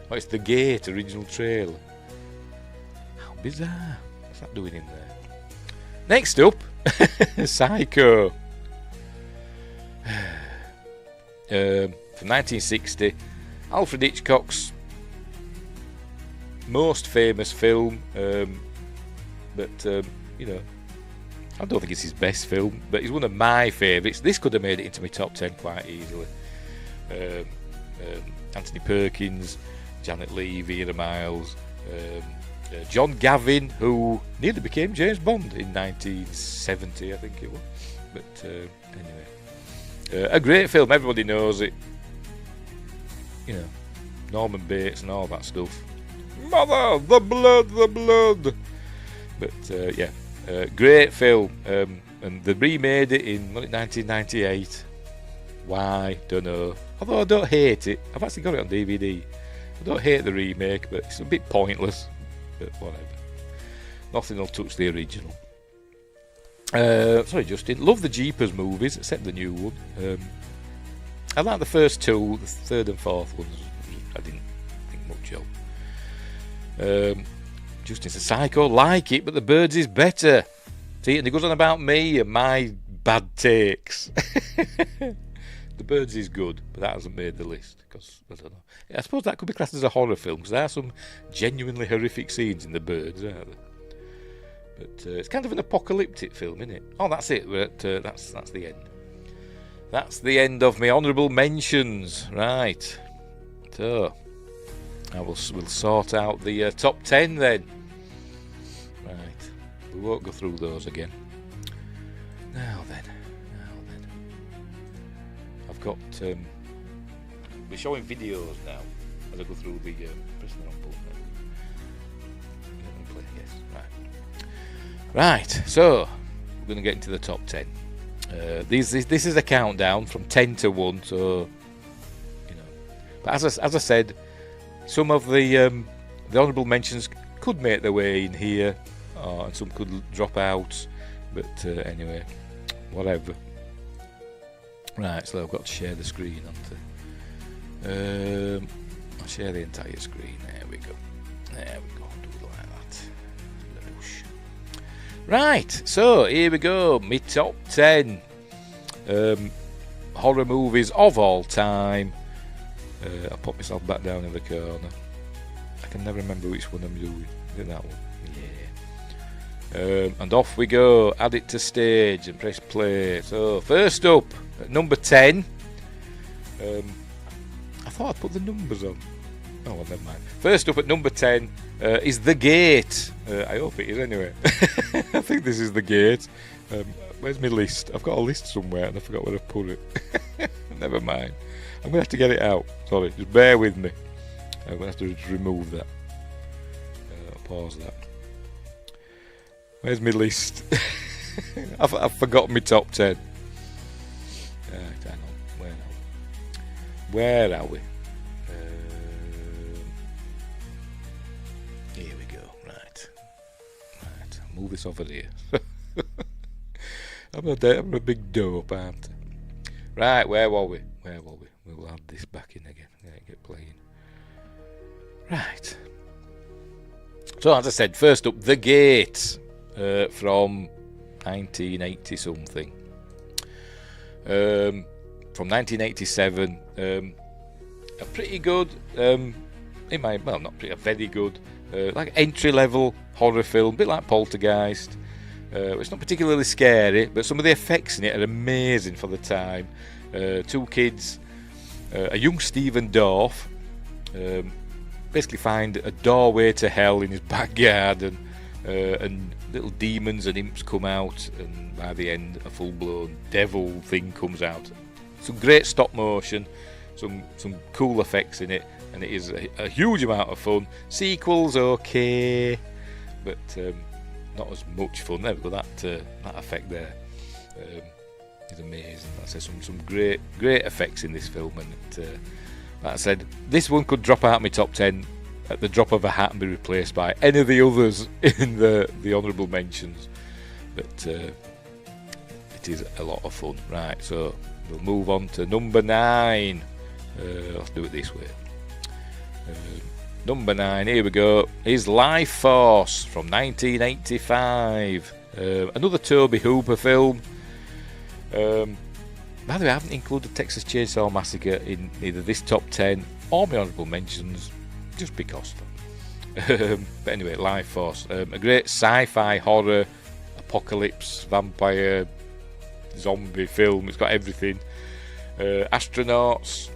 Oh, it's the Gate original trailer. How bizarre. What's that doing in there? Next up, Psycho. From 1960, Alfred Hitchcock's most famous film, but I don't think it's his best film, but it's one of my favourites. This could have made it into my top 10 quite easily. Anthony Perkins, Janet Leigh, Vera Miles, John Gavin, who nearly became James Bond in 1970, I think it was. But anyway, a great film. Everybody knows it. You know, Norman Bates and all that stuff. Mother, the blood. But yeah, great film. And they remade it in 1998. Why? Don't know. Although I don't hate it. I've actually got it on DVD. I don't hate the remake, but it's a bit pointless. But whatever. Nothing will touch the original. Sorry, Justin. Love the Jeepers movies, except the new one. I like the first two. The third and fourth ones I didn't think much of. Justin's a psycho. Like it, but the Birds is better. See, and he goes on about me and my bad takes. The Birds is good, but that hasn't made the list because I don't know. I suppose that could be classed as a horror film because there are some genuinely horrific scenes in The Birds, aren't there? But it's kind of an apocalyptic film, isn't it? Oh, that's it. That's the end. That's the end of my honourable mentions. Right. So we'll sort out the top 10 then. Right. We won't go through those again. Now then. I've got. We're showing videos now as I go through the. Press the wrong button. Yes. Right. So we're going to get into the top 10. This is a countdown from 10 to 1. So you know. But as I said, some of the honourable mentions could make their way in here, and some could drop out. But anyway, whatever. Right, so I've got to share the screen onto. I'll share the entire screen. There we go. Do it like that. Right, so here we go. My top 10 horror movies of all time. I'll pop myself back down in the corner. I can never remember which one I'm doing. Is it that one? Yeah. And off we go. Add it to stage and press play. So first up, at number 10. I thought I'd put the numbers on. Oh, well, never mind. First up at number 10 is The Gate. I hope it is anyway. I think this is The Gate. Where's my list? I've got a list somewhere and I forgot where to put it. Never mind. I'm going to have to get it out. Sorry, just bear with me. I'm going to have to just remove that. I'll pause that. Where's my list? I've forgotten my top 10. Right, hang on. Where are we? Here we go. Right. I'll move this over here. I'm a big dope, aren't I? Right, where were we? We'll add this back in again. Get playing. Right. So, as I said, first up, The Gate from 1980 something. From 1987, a pretty good, a very good, like entry-level horror film, a bit like Poltergeist. It's not particularly scary, but some of the effects in it are amazing for the time. Two kids, a young Stephen Dorff, basically find a doorway to hell in his back garden, and little demons and imps come out, and by the end a full-blown devil thing comes out. Some great stop motion, some cool effects in it, and it is a huge amount of fun. Sequels okay, but not as much fun. There we go. That effect there is amazing. Like I said, some great effects in this film, and like I said, this one could drop out my top 10 at the drop of a hat and be replaced by any of the others in the honourable mentions. But it is a lot of fun. Right, so we'll move on to number 9. Let's do it this way. Number 9, here we go, is Life Force from 1985. Another Tobe Hooper film. By the way, I haven't included Texas Chainsaw Massacre in either this top 10 or my honourable mentions, just because. But anyway, Life Force. A great sci-fi horror, apocalypse, vampire, zombie film. It's got everything. Astronauts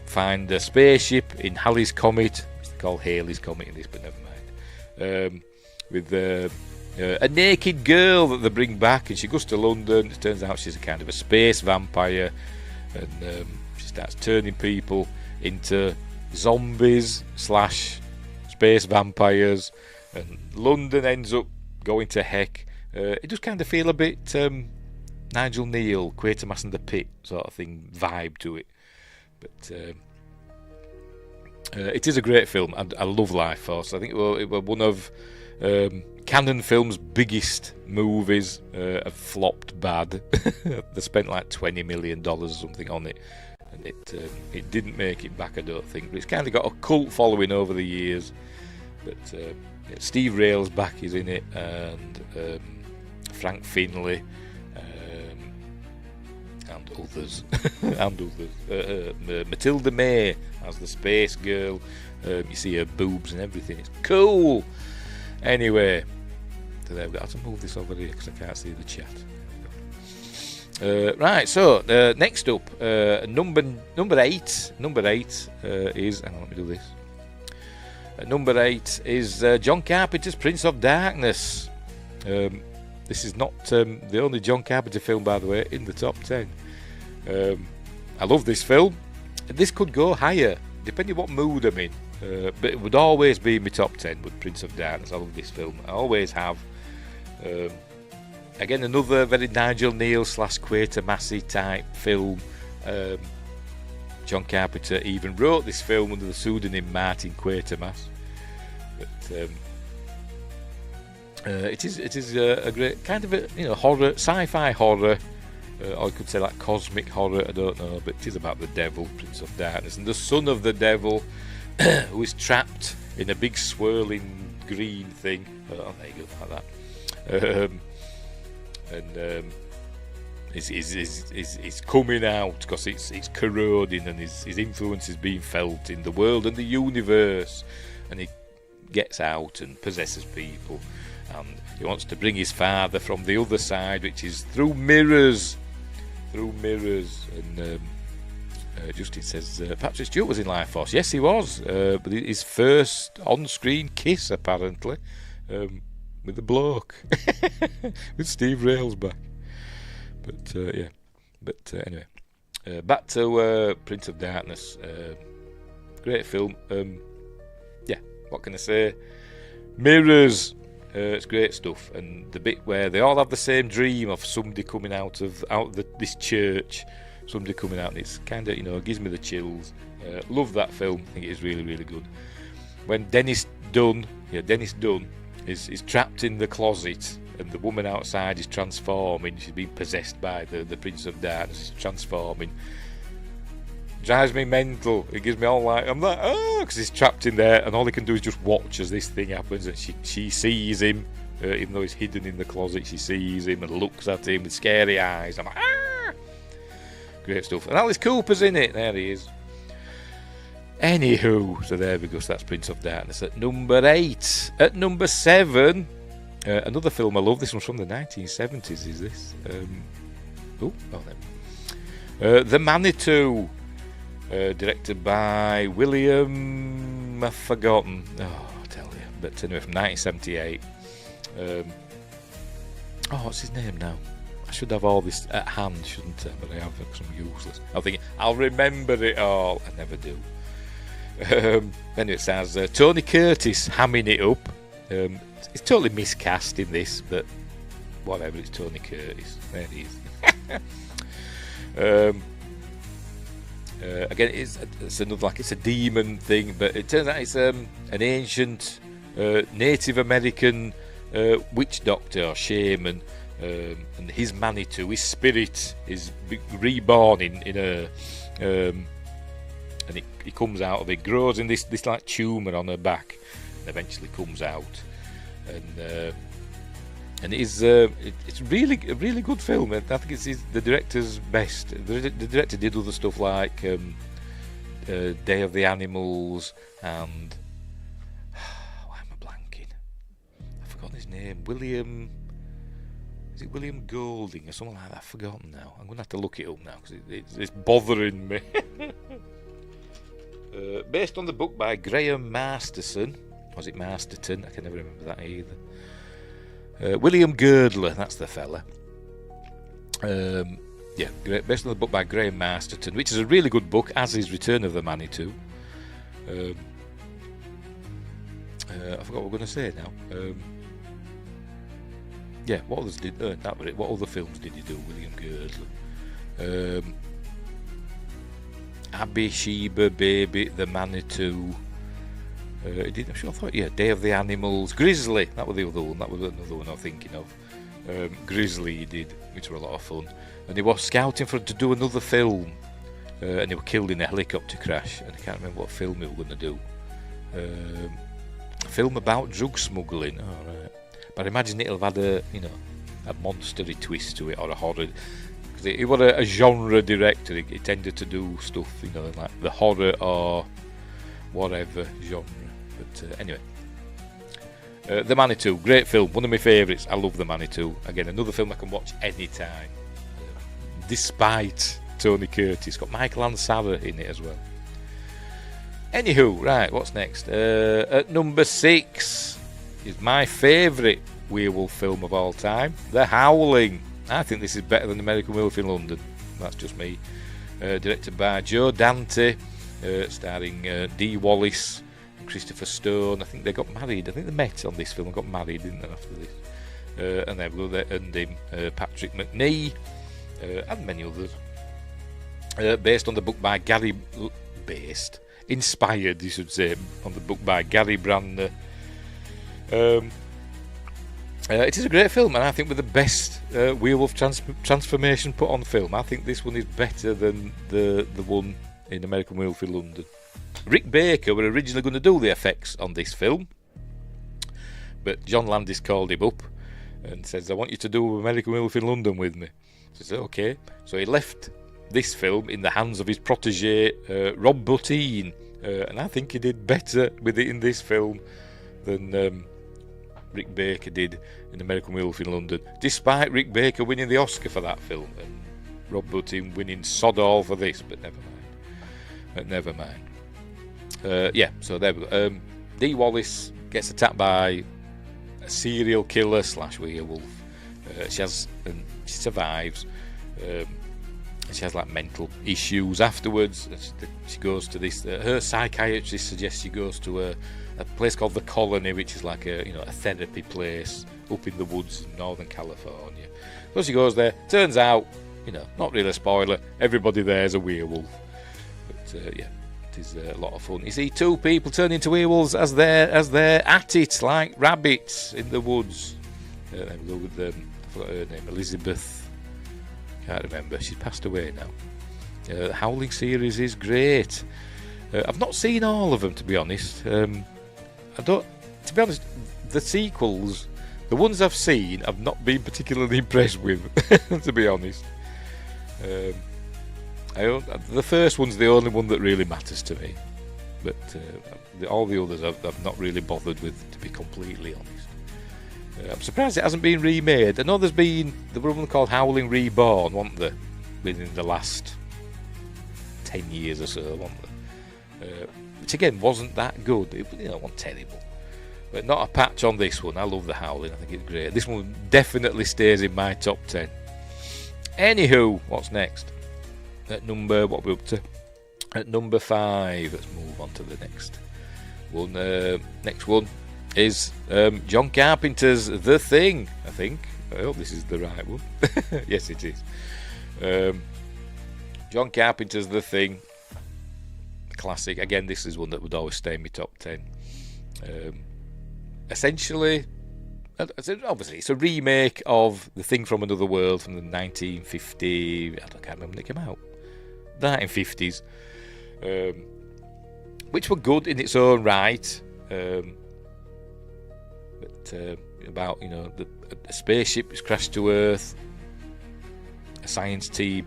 find a spaceship in Halley's Comet. It's called Halley's Comet in this, but never mind. with a naked girl that they bring back, and she goes to London. It turns out she's a kind of a space vampire, and she starts turning people into zombies / space vampires, and London ends up going to heck. It does kind of feel a bit Nigel Neal, Quatermass and the Pit sort of thing vibe to it, but it is a great film. I love Life Force. I think it was one of Cannon Films' biggest movies. Have flopped bad. They spent like $20 million or something on it, and it didn't make it back, I don't think. But it's kind of got a cult following over the years. But Steve Rail's back is in it, and Frank Finlay, and others, Matilda May as the space girl. You see her boobs and everything. It's cool. Anyway, so there we go. I have to move this over here because I can't see the chat. Right, so next up, number eight. Number 8 is. Hang on, let me do this. Number 8 is John Carpenter's Prince of Darkness. This is not the only John Carpenter film, by the way, in the top 10. I love this film. This could go higher, depending on what mood I'm in. But it would always be in my top 10 with Prince of Darkness. I love this film. I always have. Again, another very Nigel Neal / Quatermassy type film. John Carpenter even wrote this film under the pseudonym Martin Quatermass. But it is a great kind of a horror, sci-fi horror, or I could say like cosmic horror. I don't know, but it is about the devil, Prince of Darkness, and the son of the devil, who is trapped in a big swirling green thing. Oh, there you go, like that. And is coming out because it's corroding, and his influence is being felt in the world and the universe, and he gets out and possesses people, and he wants to bring his father from the other side, which is through mirrors. And Justin says Patrick Stewart was in Life Force. Yes, he was, but his first on-screen kiss apparently, with the bloke, with Steve Rail's back. But yeah, but anyway, back to Prince of Darkness. Great film. Yeah, what can I say? Mirrors. It's great stuff, and the bit where they all have the same dream of somebody coming out of this church, somebody coming out, and it's kind of gives me the chills. Love that film. I think it is really, really good. When Dennis Dunn is trapped in the closet, and the woman outside is transforming. She's been possessed by the Prince of Darkness. She's transforming. Drives me mental. It gives me all I'm like, oh, because he's trapped in there, and all he can do is just watch as this thing happens. And she sees him, even though he's hidden in the closet. She sees him and looks at him with scary eyes. I'm like, ah, great stuff. And Alice Cooper's in it. There he is. Anywho, so there we go. So that's Prince of Darkness at number 8. At number 7, another film I love. This one's from the 1970s. Is this? The Manitou. Directed by William, I've forgotten. Oh, I'll tell you. But anyway, from 1978. What's his name now? I should have all this at hand, shouldn't I? But I have, because I'm useless. I'm thinking, I'll remember it all. I never do. Anyway, it says Tony Curtis hamming it up. It's totally miscast in this, but whatever, it's Tony Curtis. There he is. Again, it's another, it's a demon thing, but it turns out it's an ancient Native American witch doctor or shaman, and his Manitou, his spirit, is reborn in a, and he comes out of it, grows in this like tumour on her back, and eventually comes out, and it's really a really good film. I think it's the director's best. The director did other stuff like Day of the Animals and why am I blanking? I've forgotten his name. Is it William Golding or something like that? I've forgotten now. I'm going to have to look it up now because it's bothering me. Based on the book by Graham Masterson, Was it Masterton? I can never remember that either. William Girdler, that's the fella. Based on the book by Graham Masterton, which is a really good book, as is Return of the Manitou. I forgot what we're going to say now. What others did? That was it. What other films did he do, William Girdler? Abby, Sheba, Baby, The Manitou. He did. Day of the Animals, Grizzly. That was the other one. That was another one I'm thinking of. Grizzly he did, which were a lot of fun. And he was scouting to do another film, and he were killed in a helicopter crash. And I can't remember what film he were going to do. A film about drug smuggling. All right. But I imagine it'll have had a monstery twist to it, or a horror. Because he was a genre director. He tended to do stuff, like the horror or whatever genre. But anyway. The Manitou, great film, one of my favourites. I love The Manitou. Again, another film I can watch anytime. Despite Tony Curtis. Got Michael Ansara in it as well. Anywho, right, what's next? At number 6 is my favourite werewolf film of all time, The Howling. I think this is better than American Werewolf in London. That's just me. Directed by Joe Dante, starring Dee Wallace, Christopher Stone. I think they got married. I think they met on this film and got married, didn't they, after this? And then and him, Patrick McNee, and many others. Based on the book by inspired, you should say, on the book by Gary Brandner. It is a great film, and I think with the best werewolf transformation put on film. I think this one is better than the one in American Werewolf in London. Rick Baker were originally going to do the effects on this film, but John Landis called him up and says, I want you to do American Werewolf in London with me. So he said, okay. So he left this film in the hands of his protege, Rob Bottin, and I think he did better with it in this film than Rick Baker did in American Werewolf in London, despite Rick Baker winning the Oscar for that film and Rob Bottin winning sod all for this, but never mind. So there we go. Dee Wallace gets attacked by a serial killer / werewolf. She survives. She has like mental issues afterwards. She goes to this. Her psychiatrist suggests she goes to a place called the Colony, which is like a therapy place up in the woods in Northern California. So she goes there. Turns out, not really a spoiler. Everybody there is a werewolf. But it is a lot of fun. You see two people turn into werewolves as they're at it, like rabbits in the woods. I forgot her name, Elizabeth. Can't remember. She's passed away now. The Howling series is great. I've not seen all of them, to be honest. To be honest, the sequels, the ones I've seen, I've not been particularly impressed with. To be honest, the first one's the only one that really matters to me. But all the others I've not really bothered with, to be completely honest. I'm surprised it hasn't been remade. I know there was one called Howling Reborn, wasn't there, within the last 10 years or so, wasn't there? Which again wasn't that good. It wasn't terrible, but not a patch on this one. I love The Howling. I think it's great. This one definitely stays in my top 10. Anywho, what's next? What are we up to? At number 5. Let's move on to the next one. Next one is John Carpenter's The Thing, I think. I hope this is the right one. Yes, it is. John Carpenter's The Thing. Classic. Again, this is one that would always stay in my top 10. Essentially, obviously, it's a remake of The Thing from Another World from the 1950... I can't remember when it came out. The 1950s. Which were good in its own right. About a spaceship is crashed to Earth, a science team.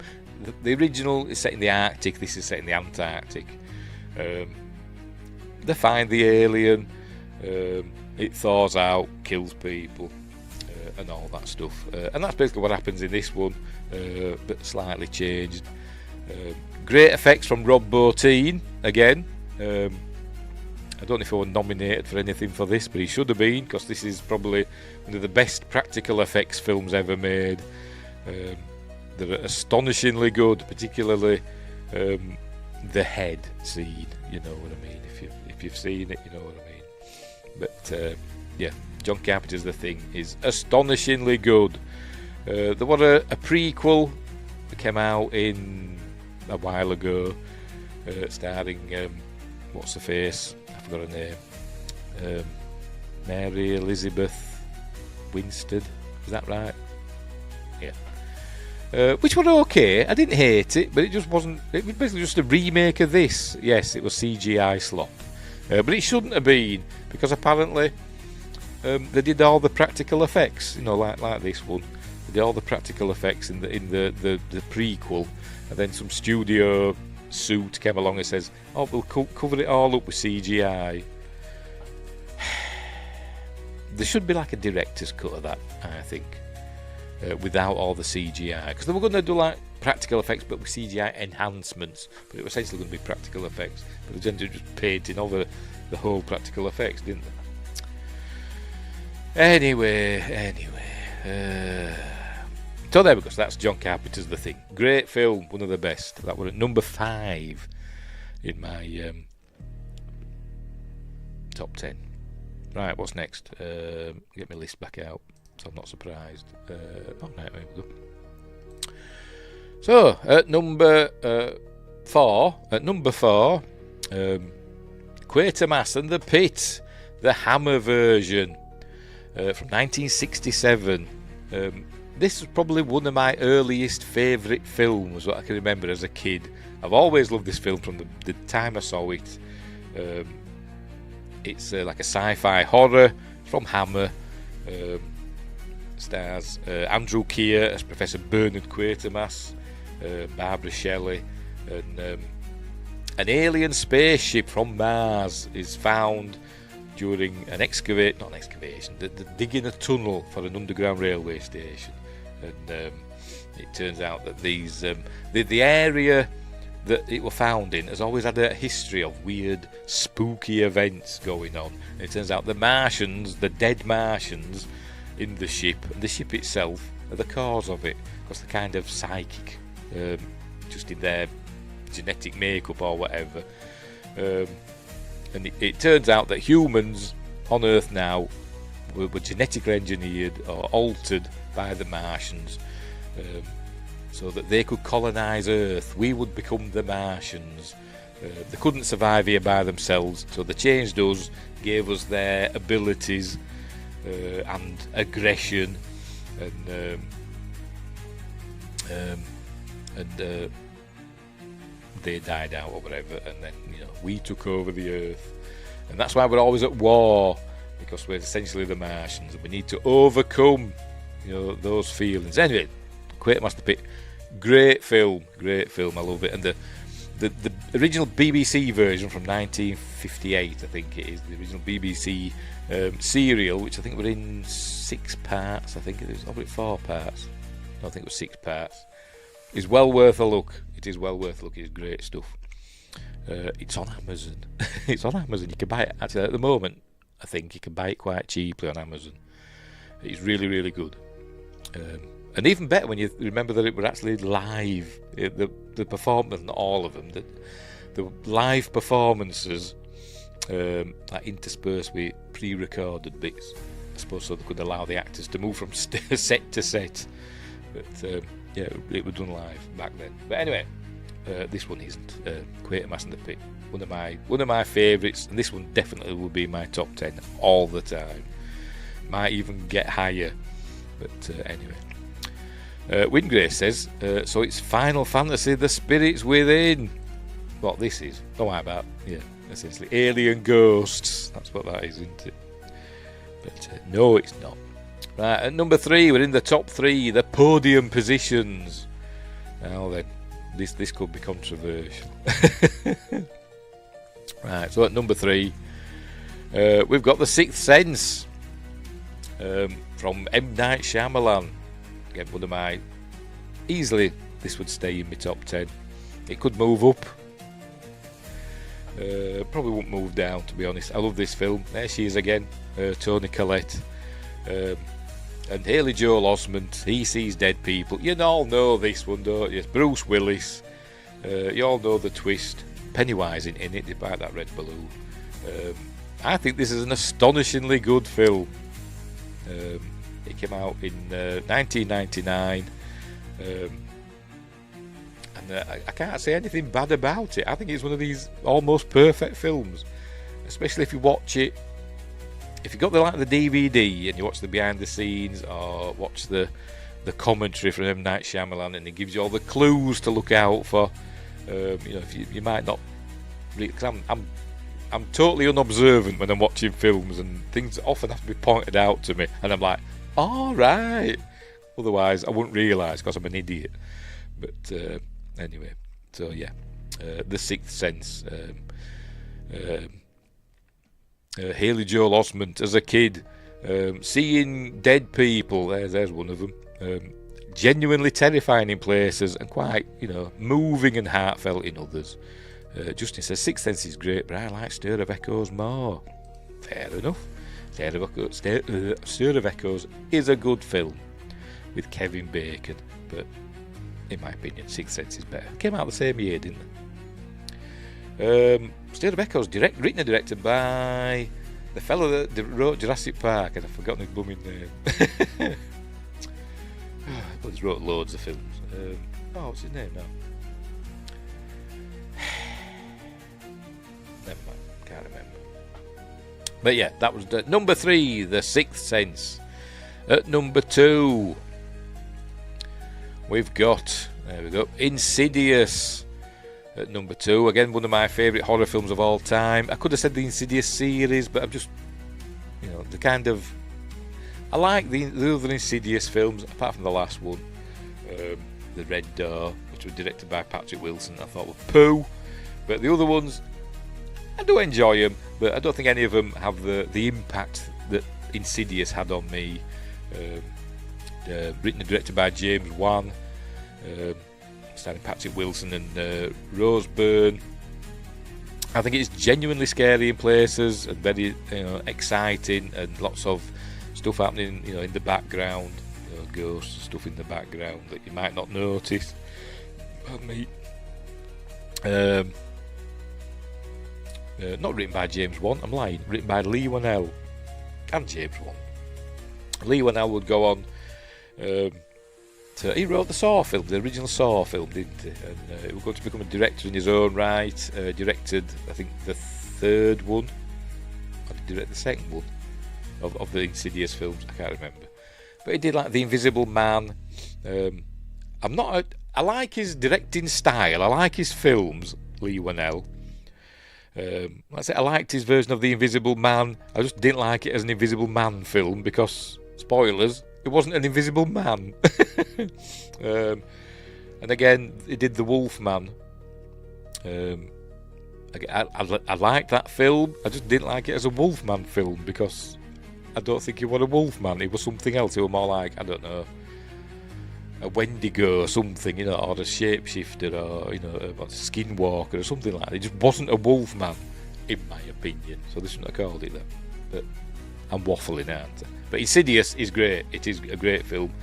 The original is set in the Arctic. This is set in the Antarctic. They find the alien. It thaws out, kills people, and all that stuff. And that's basically what happens in this one, but slightly changed. Great effects from Rob Bottin again. I don't know if he was nominated for anything for this, but he should have been, because this is probably one of the best practical effects films ever made. They're astonishingly good, particularly the head scene. You know what I mean? If you've seen it, you know what I mean. But yeah, John Carpenter's The Thing is astonishingly good. There was a prequel that came out in a while ago, starring what's her face? I forgot her name. Mary Elizabeth Winstead. Is that right? Yeah. Which was okay. I didn't hate it, but it just wasn't. It was basically just a remake of this. Yes, it was CGI slop, but it shouldn't have been, because apparently they did all the practical effects. You know, like this one. They did all the practical effects in the prequel, and then some studio suit came along and says, "Oh, we'll cover it all up with CGI." There should be like a director's cut of that, I think, without all the CGI, because they were going to do like practical effects but with CGI enhancements, but it was essentially going to be practical effects, but they ended up just painting over the whole practical effects, didn't they? Anyway, so there we go. So that's John Carpenter's The Thing. Great film, one of the best. That was at number 5 in my top 10. Right, what's next? Get my list back out, so I'm not surprised. Right, there we go. So at number 4, Quatermass and the Pit, the Hammer version, from 1967. This was probably one of my earliest favourite films, what I can remember as a kid. I've always loved this film from the time I saw it. It's like a sci-fi horror from Hammer. Stars Andrew Keir as Professor Bernard Quatermass, Barbara Shelley, and an alien spaceship from Mars is found during an they're digging a tunnel for an underground railway station, and it turns out that these the area that it was found in has always had a history of weird, spooky events going on. And it turns out the Martians, the dead Martians in the ship, and the ship itself, are the cause of it, because they're kind of psychic, just in their genetic makeup or whatever. And it turns out that humans on Earth now were genetically engineered or altered by the Martians, so that they could colonise Earth. We would become the Martians. They couldn't survive here by themselves, so they changed us, gave us their abilities and aggression, and they died out or whatever, and then we took over the Earth, and that's why we're always at war, because we're essentially the Martians, and we need to overcome those feelings. Anyway, Quatermass the Pit, great film, I love it. And the original BBC version from 1958, I think it is, the original BBC serial, which I think were in 6 parts, I think it is, or 4 parts, I think it was 6 parts, is well worth a look. It is well worth a look. It's great stuff. It's on Amazon. It's on Amazon. You can buy it, actually, at the moment. I think you can buy it quite cheaply on Amazon. It's really, really good. And even better when you remember that it was actually live. The performance, not all of them, the live performances, like interspersed with pre-recorded bits, I suppose, so they could allow the actors to move from set to set. But yeah, it was done live back then. But anyway, this one isn't. Quatermass and the Pit, one of my favourites, and this one definitely will be my top 10 all the time. Might even get higher. But anyway. Windgrace says, so it's Final Fantasy The Spirits Within. What this is? Oh, how about, yeah, essentially alien ghosts. That's what that is, isn't it? But no, it's not. Right, at number 3, we're in the top 3, the podium positions. Now then, this could be controversial. Right, so at number 3, we've got The Sixth Sense, from M. Night Shyamalan. Again, one of my, easily this would stay in my top 10. It could move up. Probably won't move down, to be honest. I love this film. There she is again, Toni Collette. And Haley Joel Osment, He Sees Dead People. You all know this one, don't you? Bruce Willis. You all know the twist. Pennywise in it, despite that red balloon. I think this is an astonishingly good film. It came out in 1999. I can't say anything bad about it. I think it's one of these almost perfect films, especially if you watch it. If you got the DVD and you watch the behind the scenes or watch the commentary from M. Night Shyamalan, and it gives you all the clues to look out for. If you might not, because I'm totally unobservant when I'm watching films, and things often have to be pointed out to me, and I'm like, all right. Otherwise, I wouldn't realise because I'm an idiot. But anyway, so yeah, The Sixth Sense. Haley Joel Osment as a kid, seeing dead people. There's one of them. Genuinely terrifying in places and quite, moving and heartfelt in others. Justin says Sixth Sense is great, but I like Stir of Echoes more. Fair enough. Stir of Echoes is a good film with Kevin Bacon, but in my opinion, Sixth Sense is better. It came out the same year, didn't it? Stir of Echoes, written and directed by the fellow that wrote Jurassic Park, and I've forgotten his blooming name. But he's wrote loads of films. What's his name now? Never mind, can't remember. But yeah, that was number 3, The Sixth Sense. At number 2, we've got, there we go, Insidious. At number 2, again, one of my favourite horror films of all time. I could have said the Insidious series, but I'm just, the kind of, I like the other Insidious films, apart from the last one, The Red Door, which was directed by Patrick Wilson, I thought were poo. But the other ones, I do enjoy them, but I don't think any of them have the impact that Insidious had on me. Written and directed by James Wan, starring Patrick Wilson and Rose Byrne. I think it's genuinely scary in places and very exciting, and lots of stuff happening in the background, ghosts, stuff in the background that you might not notice. Not written by James Wan, I'm lying, written by Lee Whannell and James Wan. Lee Whannell would go on he wrote the Saw film, the original Saw film, didn't he? And he was going to become a director in his own right. Directed, I think, the third one, or did he direct the second one of the Insidious films? I can't remember. But he did like The Invisible Man. I like his directing style. I like his films, Lee Whannell. I liked his version of The Invisible Man. I just didn't like it as an Invisible Man film because, spoilers, it wasn't an invisible man. And again, he did The Wolf Man. I liked that film. I just didn't like it as a Wolfman film because I don't think he was a Wolfman. He was something else. He was more like, I don't know, a Wendigo or something, or a shapeshifter, or a skinwalker or something like that. He just wasn't a Wolfman, in my opinion. So they shouldn't have called it that. But I'm waffling, aren't I? But Insidious is great. It is a great film.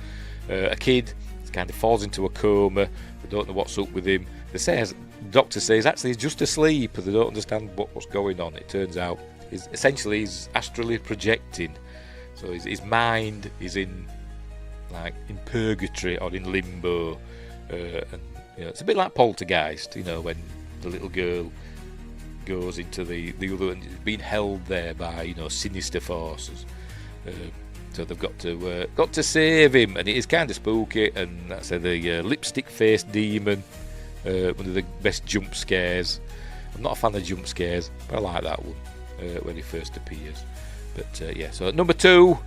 A kid kind of falls into a coma. They don't know what's up with him. The doctor says actually he's just asleep, and they don't understand what's going on. It turns out he's astrally projecting. So his mind is in purgatory or in limbo. And it's a bit like Poltergeist, when the little girl goes into the other and is being held there by sinister forces. So they've got to save him, and it is kind of spooky. And that's the lipstick-faced demon, one of the best jump scares. I'm not a fan of jump scares, but I like that one when he first appears. But yeah, so at number 2,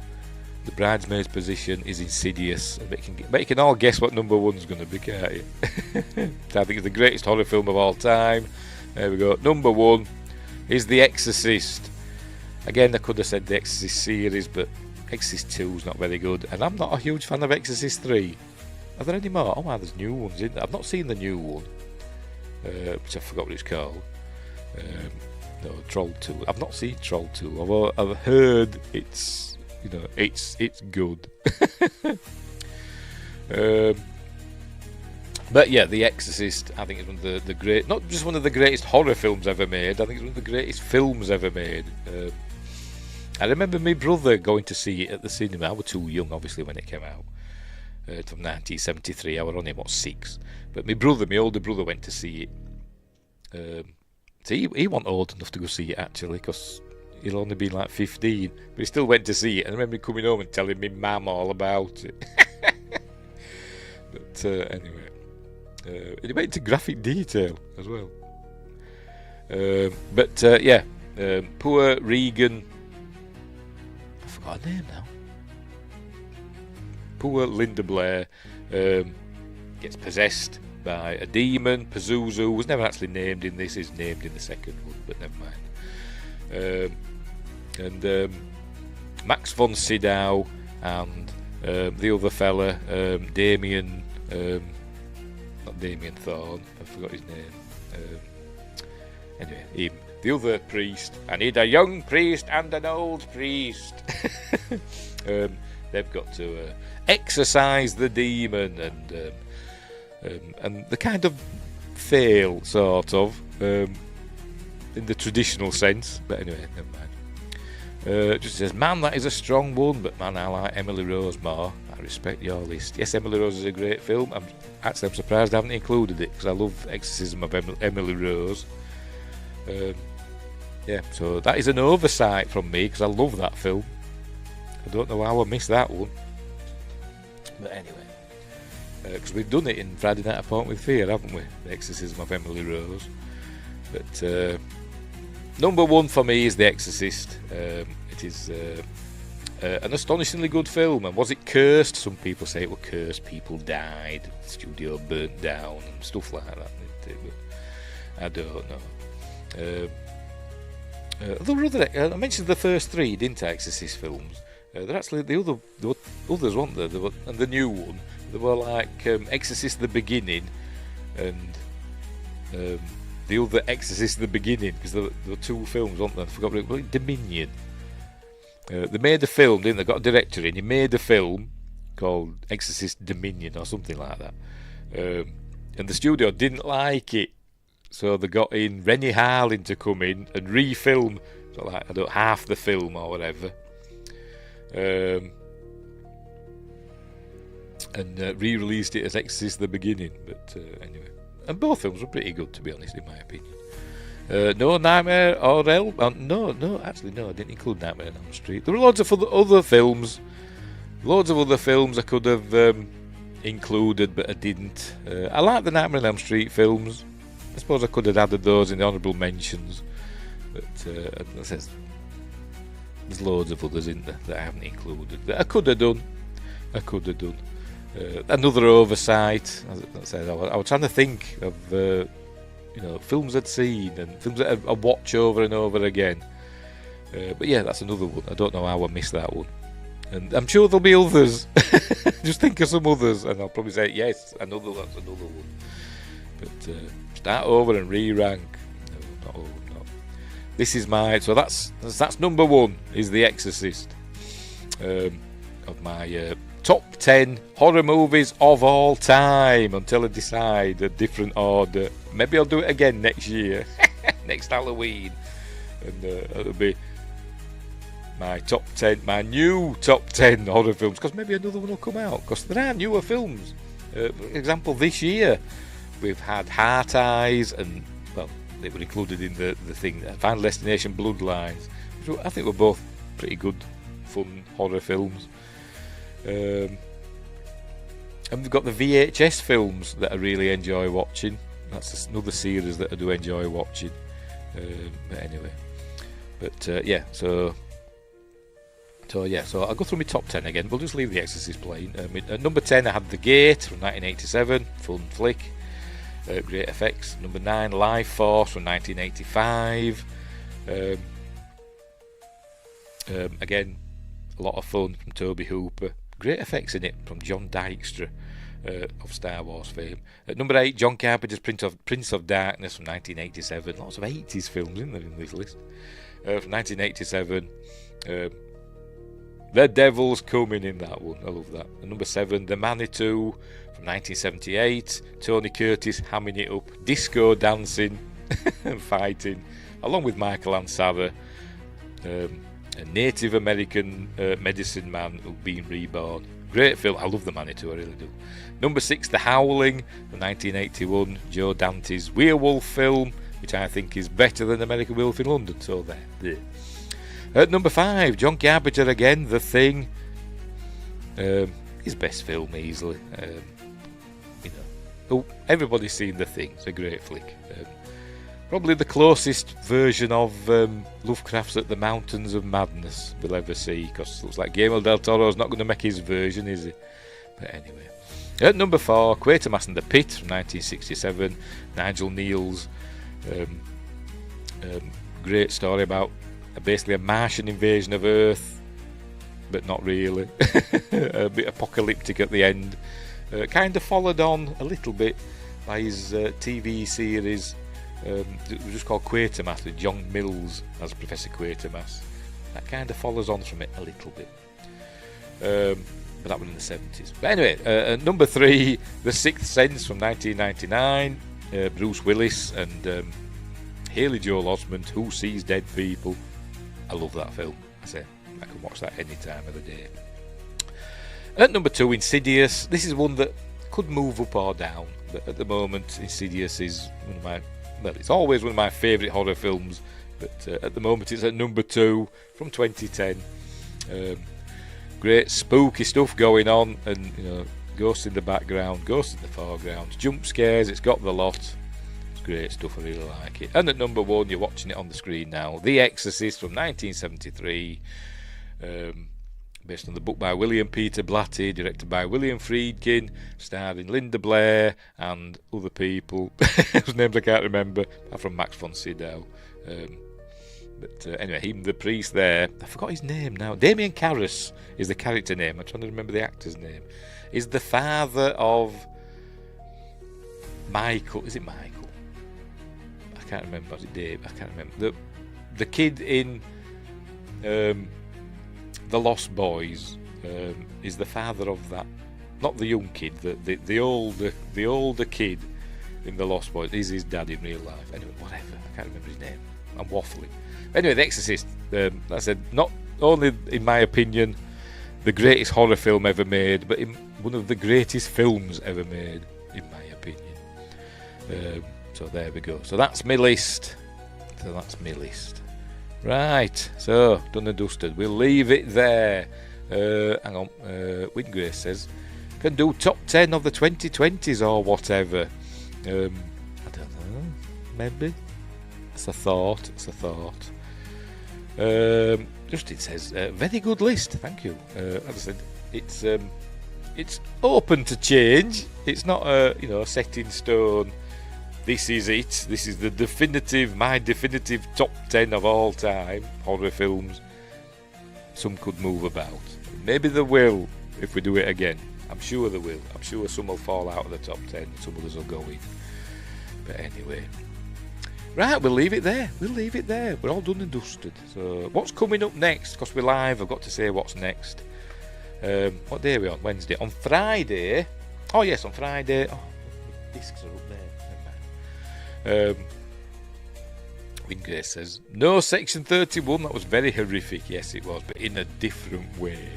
the bridesmaid's position is Insidious. But you can all guess what number 1's going to be, can't you? I think it's the greatest horror film of all time. There we go. Number 1 is The Exorcist. Again, I could have said The Exorcist series, but Exorcist 2 is not very good, and I'm not a huge fan of Exorcist 3. Are there any more? There's new ones, isn't there? I've not seen the new one, which I forgot what it's called. No, Troll 2. I've not seen Troll 2, although I've heard it's good. But yeah, The Exorcist, I think, is one of the great, not just one of the greatest horror films ever made. I think it's one of the greatest films ever made. I remember my brother going to see it at the cinema. I was too young, obviously, when it came out. From 1973, I was only, 6. But my older brother, went to see it. So he wasn't old enough to go see it, actually, because he'll only been like 15. But he still went to see it. And I remember coming home and telling me mum all about it. But anyway. It went into graphic detail as well. Poor Regan. I forgot her name now. Poor Linda Blair gets possessed by a demon. Pazuzu was never actually named in this. Is named in the second one, but never mind. Max von Sydow and the other fella, Damien. Not Damien Thorne, I forgot his name. Anyway, him. The other priest. I need a young priest and an old priest. They've got to exorcise the demon, and they kind of fail, sort of, in the traditional sense. But anyway, never mind. Just says, man, that is a strong one, but man, I like Emily Rose more. I respect your list. Yes, Emily Rose is a great film. I'm surprised I haven't included it, because I love Exorcism of Emily Rose. So that is an oversight from me, because I love that film. I don't know how I missed that one. But anyway, because we've done it in Friday Night Appointment with Fear, haven't we? The Exorcism of Emily Rose. But number one for me is The Exorcist. It is an astonishingly good film. And was it cursed? Some people say it was cursed. People died. The studio burnt down and stuff like that. But I don't know. There were other, I mentioned the first three, didn't I, Exorcist films? They're actually there were others, weren't there? And the new one, they were like Exorcist the Beginning and the other Exorcist the Beginning, because there were two films, weren't there? I forgot what it was. Dominion. They made a film, didn't they? Got a director in. He made a film called Exorcist Dominion or something like that. And the studio didn't like it. So they got in Rennie Harlin to come in and refilm, so like, half the film or whatever. And re-released it as Exorcist the Beginning. But anyway. And both films were pretty good, to be honest, in my opinion. No Nightmare or Elm. No, I didn't include Nightmare on Elm Street. There were loads of other films. Loads of other films I could have included, but I didn't. I like the Nightmare on Elm Street films. I suppose I could have added those in the honourable mentions, but there's loads of others in there that I haven't included that I could have done. Another oversight. As I said, I was trying to think of films I'd seen and films that I watch over and over again. But yeah, that's another one. I don't know how I missed that one, and I'm sure there'll be others. Just think of some others, and I'll probably say yes, that's another one. But start over and re-rank. No. This is so that's number one, is The Exorcist, of my top 10 horror movies of all time, until I decide a different order. Maybe I'll do it again next year, next Halloween, and it'll be my top 10, my new top 10 horror films, because maybe another one will come out, because there are newer films. For example, this year we've had Heart Eyes, and well, they were included in the thing, Final Destination Bloodlines, which I think were both pretty good, fun horror films. And we've got the VHS films that I really enjoy watching. That's another series that I do enjoy watching. But anyway, so I'll go through my top 10 again. We'll just leave The Exorcist playing. At number 10 I had The Gate from 1987, fun flick. Great effects. Number 9, Life Force from 1985. Again, a lot of fun from Toby Hooper. Great effects in it from John Dykstra. of Star Wars fame. At number 8, John Carpenter's Prince of Darkness from 1987. Lots of 80s films in there in this list. From 1987. The Devil's Coming in that one. I love that. At number 7, The Manitou from 1978. Tony Curtis hamming it up. Disco dancing and fighting. Along with Michael Ansara. A Native American medicine man who's been reborn. Great film. I love The Manitou, I really do. Number 6, The Howling from 1981. Joe Dante's werewolf film, which I think is better than American Werewolf in London. So there. At number 5, John Carpenter again, The Thing. His best film easily. Everybody's seen The Thing. It's a great flick. Probably the closest version of Lovecraft's At the Mountains of Madness we'll ever see, because it looks like Guillermo del Toro's not going to make his version, is he? But anyway. At number 4, Quatermass and the Pit from 1967. Nigel Neal's great story about basically a Martian invasion of Earth, but not really. A bit apocalyptic at the end. Kind of followed on a little bit by his TV series. It was just called Quatermass with John Mills as Professor Quatermass. That kind of follows on from it a little bit. But that one in the 70s. But anyway, at number 3, The Sixth Sense from 1999. Bruce Willis and Haley Joel Osment, Who Sees Dead People. I love that film. I can watch that any time of the day. At number 2, Insidious. This is one that could move up or down. But at the moment, Insidious is one of my... Well, it's always one of my favourite horror films, but at the moment it's at number 2 from 2010. Great spooky stuff going on, and ghosts in the background, ghosts in the foreground, jump scares. It's got the lot. It's great stuff. I really like it. And at number 1, you're watching it on the screen now, The Exorcist from 1973. Based on the book by William Peter Blatty, directed by William Friedkin, starring Linda Blair and other people whose names I can't remember, apart from Max von Sydow. But anyway, him, the priest there, I forgot his name now. Damien Karras is the character name. I'm trying to remember the actor's name. Is the father of Michael. Is it Michael? I can't remember. Is it Dave? I can't remember. The kid in... The Lost Boys is the father of that, not the young kid, the older kid in The Lost Boys is his dad in real life. Anyway, whatever, I can't remember his name. I'm waffling. Anyway, The Exorcist. Like I said, not only in my opinion the greatest horror film ever made, but one of the greatest films ever made, in my opinion. So there we go. So that's my list. Right, so done and dusted. We'll leave it there. Hang on. Wingrace says, can do top 10 of the 2020s or whatever. I don't know. Maybe. It's a thought. Justin says, very good list. Thank you. As I said, it's open to change. It's not set in stone. This is it. This is my definitive top 10 of all time horror films. Some could move about. Maybe they will if we do it again. I'm sure they will. I'm sure some will fall out of the top 10. Some others will go in. But anyway. Right, we'll leave it there. We're all done and dusted. So what's coming up next? Because we're live, I've got to say what's next. What day are we on? Wednesday. On Friday. Oh, yes, on Friday. Oh, the discs are up there. Wingrace says, no Section 31, that was very horrific. Yes, it was, but in a different way.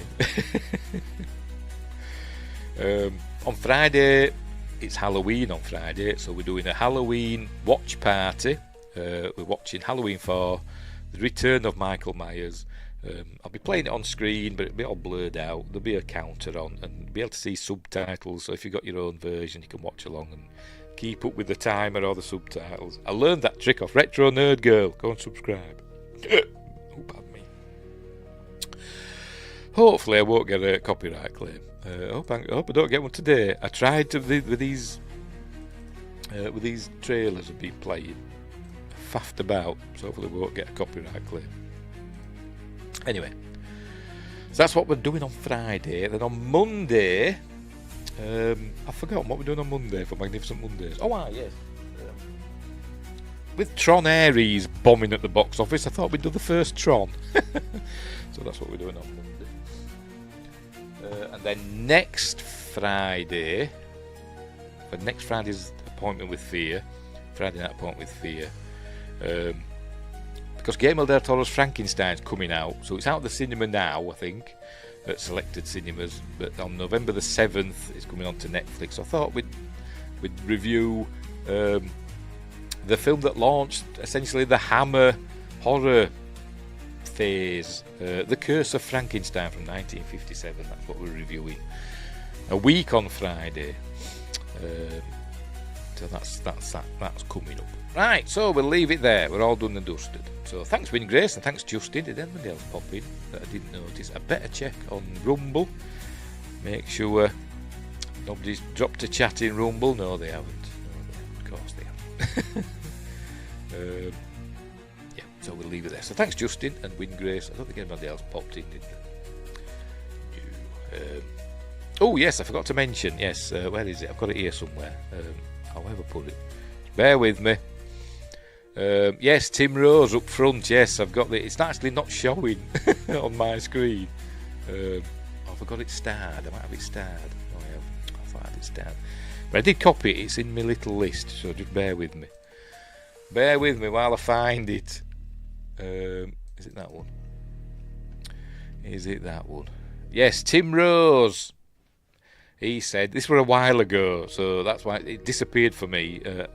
On Friday, it's Halloween on Friday, so we're doing a Halloween watch party. We're watching Halloween 4, The Return of Michael Myers. I'll be playing it on screen, but it'll be all blurred out. There'll be a counter on, and you'll be able to see subtitles, so if you've got your own version, you can watch along and keep up with the timer or the subtitles. I learned that trick off Retro Nerd Girl. Go and subscribe. Oh, pardon me. Hopefully I won't get a copyright claim. I hope I don't get one today. I tried to with these trailers I've been playing. I faffed about, so hopefully I won't get a copyright claim. Anyway, so that's what we're doing on Friday. Then on Monday, I've forgotten what we're doing on Monday for Magnificent Mondays. Oh, yes. With Tron Ares bombing at the box office, I thought we'd do the first Tron. So that's what we're doing on Monday. And then next Friday, for next Friday's appointment with Fear, Friday night appointment with Fear, because Guillermo del Toro's Frankenstein's coming out, so it's out of the cinema now, I think, at selected cinemas, but on November the 7th it's coming on to Netflix. So I thought we'd review the film that launched essentially the Hammer horror phase, The Curse of Frankenstein from 1957. That's what we're reviewing. A week on Friday. So that's coming up. Right, so we'll leave it there. We're all done and dusted. So thanks, Win Grace, and thanks, Justin. Did anybody else pop in that I didn't notice? I better check on Rumble. Make sure nobody's dropped a chat in Rumble. No, they haven't. Of course they haven't. Yeah, so we'll leave it there. So thanks, Justin and Win Grace. I don't think anybody else popped in, did they? Oh, yes, I forgot to mention. Yes, where is it? I've got it here somewhere. I'll ever put it. Bear with me. Yes, Tim Rose up front. Yes, I've got it. It's actually not showing on my screen. I forgot it starred. I might have it starred. Oh, I thought I had it starred. But I did copy it. It's in my little list, so just bear with me. Bear with me while I find it. Is it that one? Is it that one? Yes, Tim Rose. He said, this was a while ago, so that's why it disappeared for me. I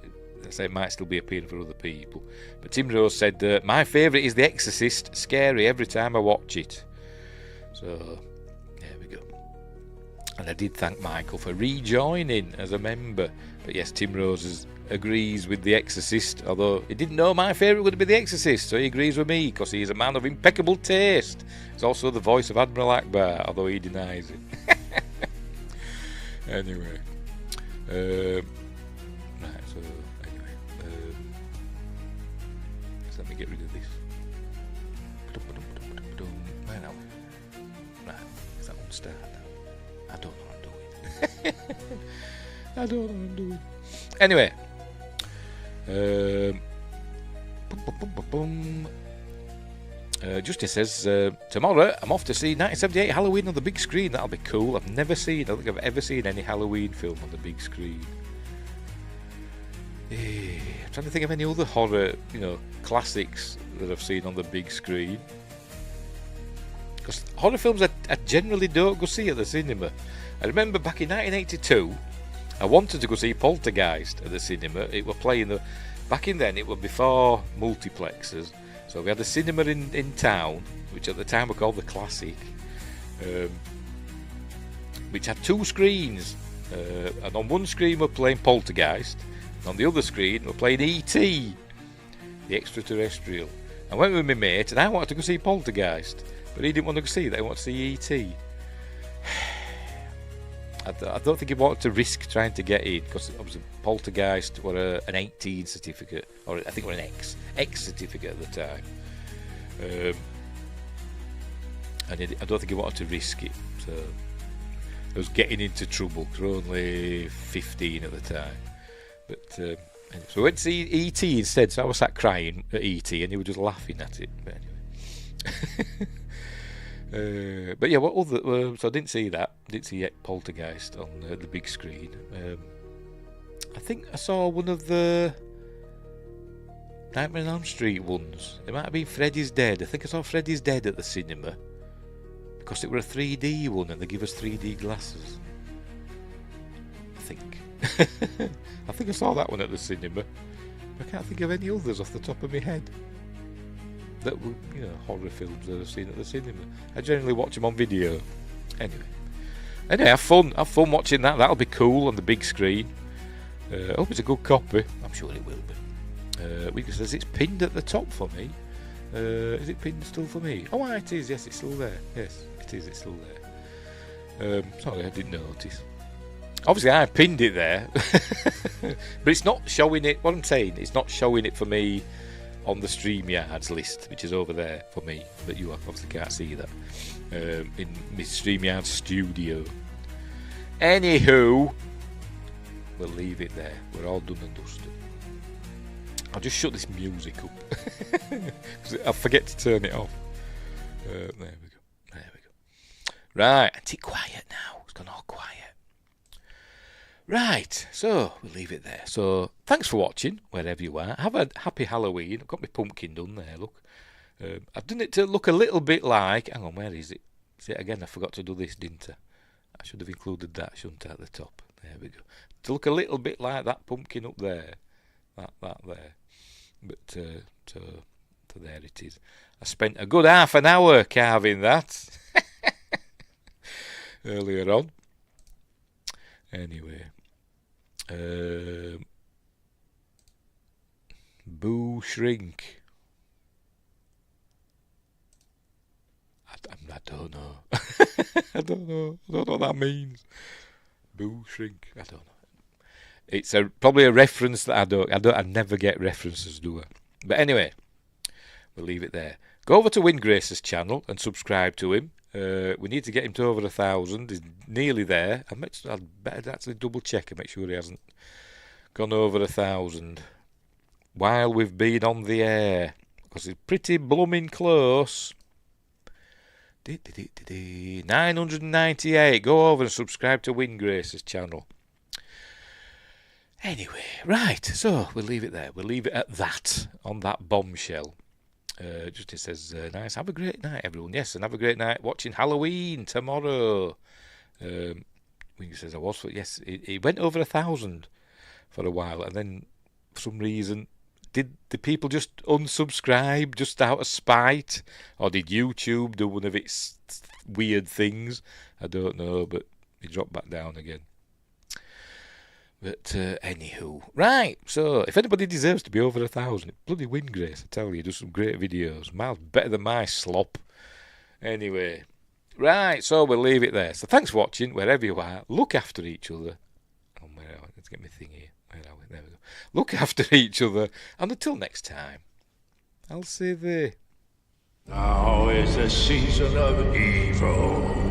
say it might still be appearing for other people. But Tim Rose said, my favourite is The Exorcist. Scary every time I watch it. So, there we go. And I did thank Michael for rejoining as a member. But yes, Tim Rose agrees with The Exorcist, although he didn't know my favourite would be The Exorcist, so he agrees with me, because he is a man of impeccable taste. He's also the voice of Admiral Akbar, although he denies it. Anyway. Right, so, anyway. So let me get rid of this. Where are we? Right, is that one start now? I don't know what I'm doing. I don't know what I'm doing. Anyway. Justin says, tomorrow I'm off to see 1978 Halloween on the big screen. That'll be cool. I don't think I've ever seen any Halloween film on the big screen. I'm trying to think of any other horror, classics that I've seen on the big screen. Because horror films I generally don't go see at the cinema. I remember back in 1982, I wanted to go see Poltergeist at the cinema. It were playing back in then, it was before multiplexes. So we had a cinema in town, which at the time were called the Classic, which had two screens. And on one screen we're playing Poltergeist, and on the other screen we're playing E.T., the extraterrestrial. I went with my mate, and I wanted to go see Poltergeist, but he didn't want to go see that. He wanted to see E.T. I don't think he wanted to risk trying to get in, because obviously Poltergeist were an 18 certificate, or I think it were an X certificate at the time. And I don't think he wanted to risk it, so I was getting into trouble, because we were only 15 at the time. But anyway, so we went to see E.T. instead, so I was sat crying at E.T. and he was just laughing at it. But anyway. But yeah, what other? So I didn't see that. I didn't see Poltergeist on the big screen. I think I saw one of the Nightmare on Elm Street ones. It might have been Freddy's Dead. I think I saw Freddy's Dead at the cinema, because it were a 3D one and they give us 3D glasses. I think. I think I saw that one at the cinema. I can't think of any others off the top of my head that were, horror films that I've seen at the cinema. I generally watch them on video. Anyway, have fun watching that. That'll be cool on the big screen. I hope it's a good copy. I'm sure it will be. Because says it's pinned at the top for me. Is it pinned still for me? Oh, it is. Yes, it's still there. Yes, it is. It's still there. Sorry, I didn't notice. Obviously, I pinned it there, but it's not showing it. What I'm saying, it's not showing it for me on the StreamYards list, which is over there for me, but you obviously can't see that in my StreamYard studio. Anywho, we'll leave it there. We're all done and dusted. I'll just shut this music up. Because I'll forget to turn it off. There we go. Right, and it's quiet now. It's gone all quiet. Right, so we'll leave it there. So thanks for watching, wherever you are. Have a happy Halloween. I've got my pumpkin done there, look. I've done it to look a little bit like... Hang on, where is it? See, again, I forgot to do this, didn't I? I should have included that, shouldn't I, at the top? There we go. To look a little bit like that pumpkin up there. That there. But, so there it is. I spent a good half an hour carving that. Earlier on. Anyway. Boo shrink. I don't know. I don't know what that means. Boo shrink. I don't know. It's probably a reference that I never get references, do I? But anyway, we'll leave it there. Go over to Windgrace's channel and subscribe to him. We need to get him to over 1,000. He's nearly there. I'd better actually double check and make sure he hasn't gone over 1,000 while we've been on the air, because he's pretty blooming close. 998. Go over and subscribe to Windgrace's channel. Anyway, right, so we'll leave it there. We'll leave it at that, on that bombshell. Just it says, nice, have a great night, everyone. Yes, and have a great night watching Halloween tomorrow. He says, yes, he went over 1,000 for a while, and then for some reason, did the people just unsubscribe just out of spite? Or did YouTube do one of its weird things? I don't know, but he dropped back down again. But anywho, right, so if anybody deserves to be over 1,000, bloody Windgrace, I tell you, does some great videos, miles better than my slop. Anyway, right, so we'll leave it there. So thanks for watching, wherever you are. Look after each other. Oh, where are we? Let's get my thing here. Where are we? There we go. Look after each other, and until next time, I'll say there. Now is the season of evil.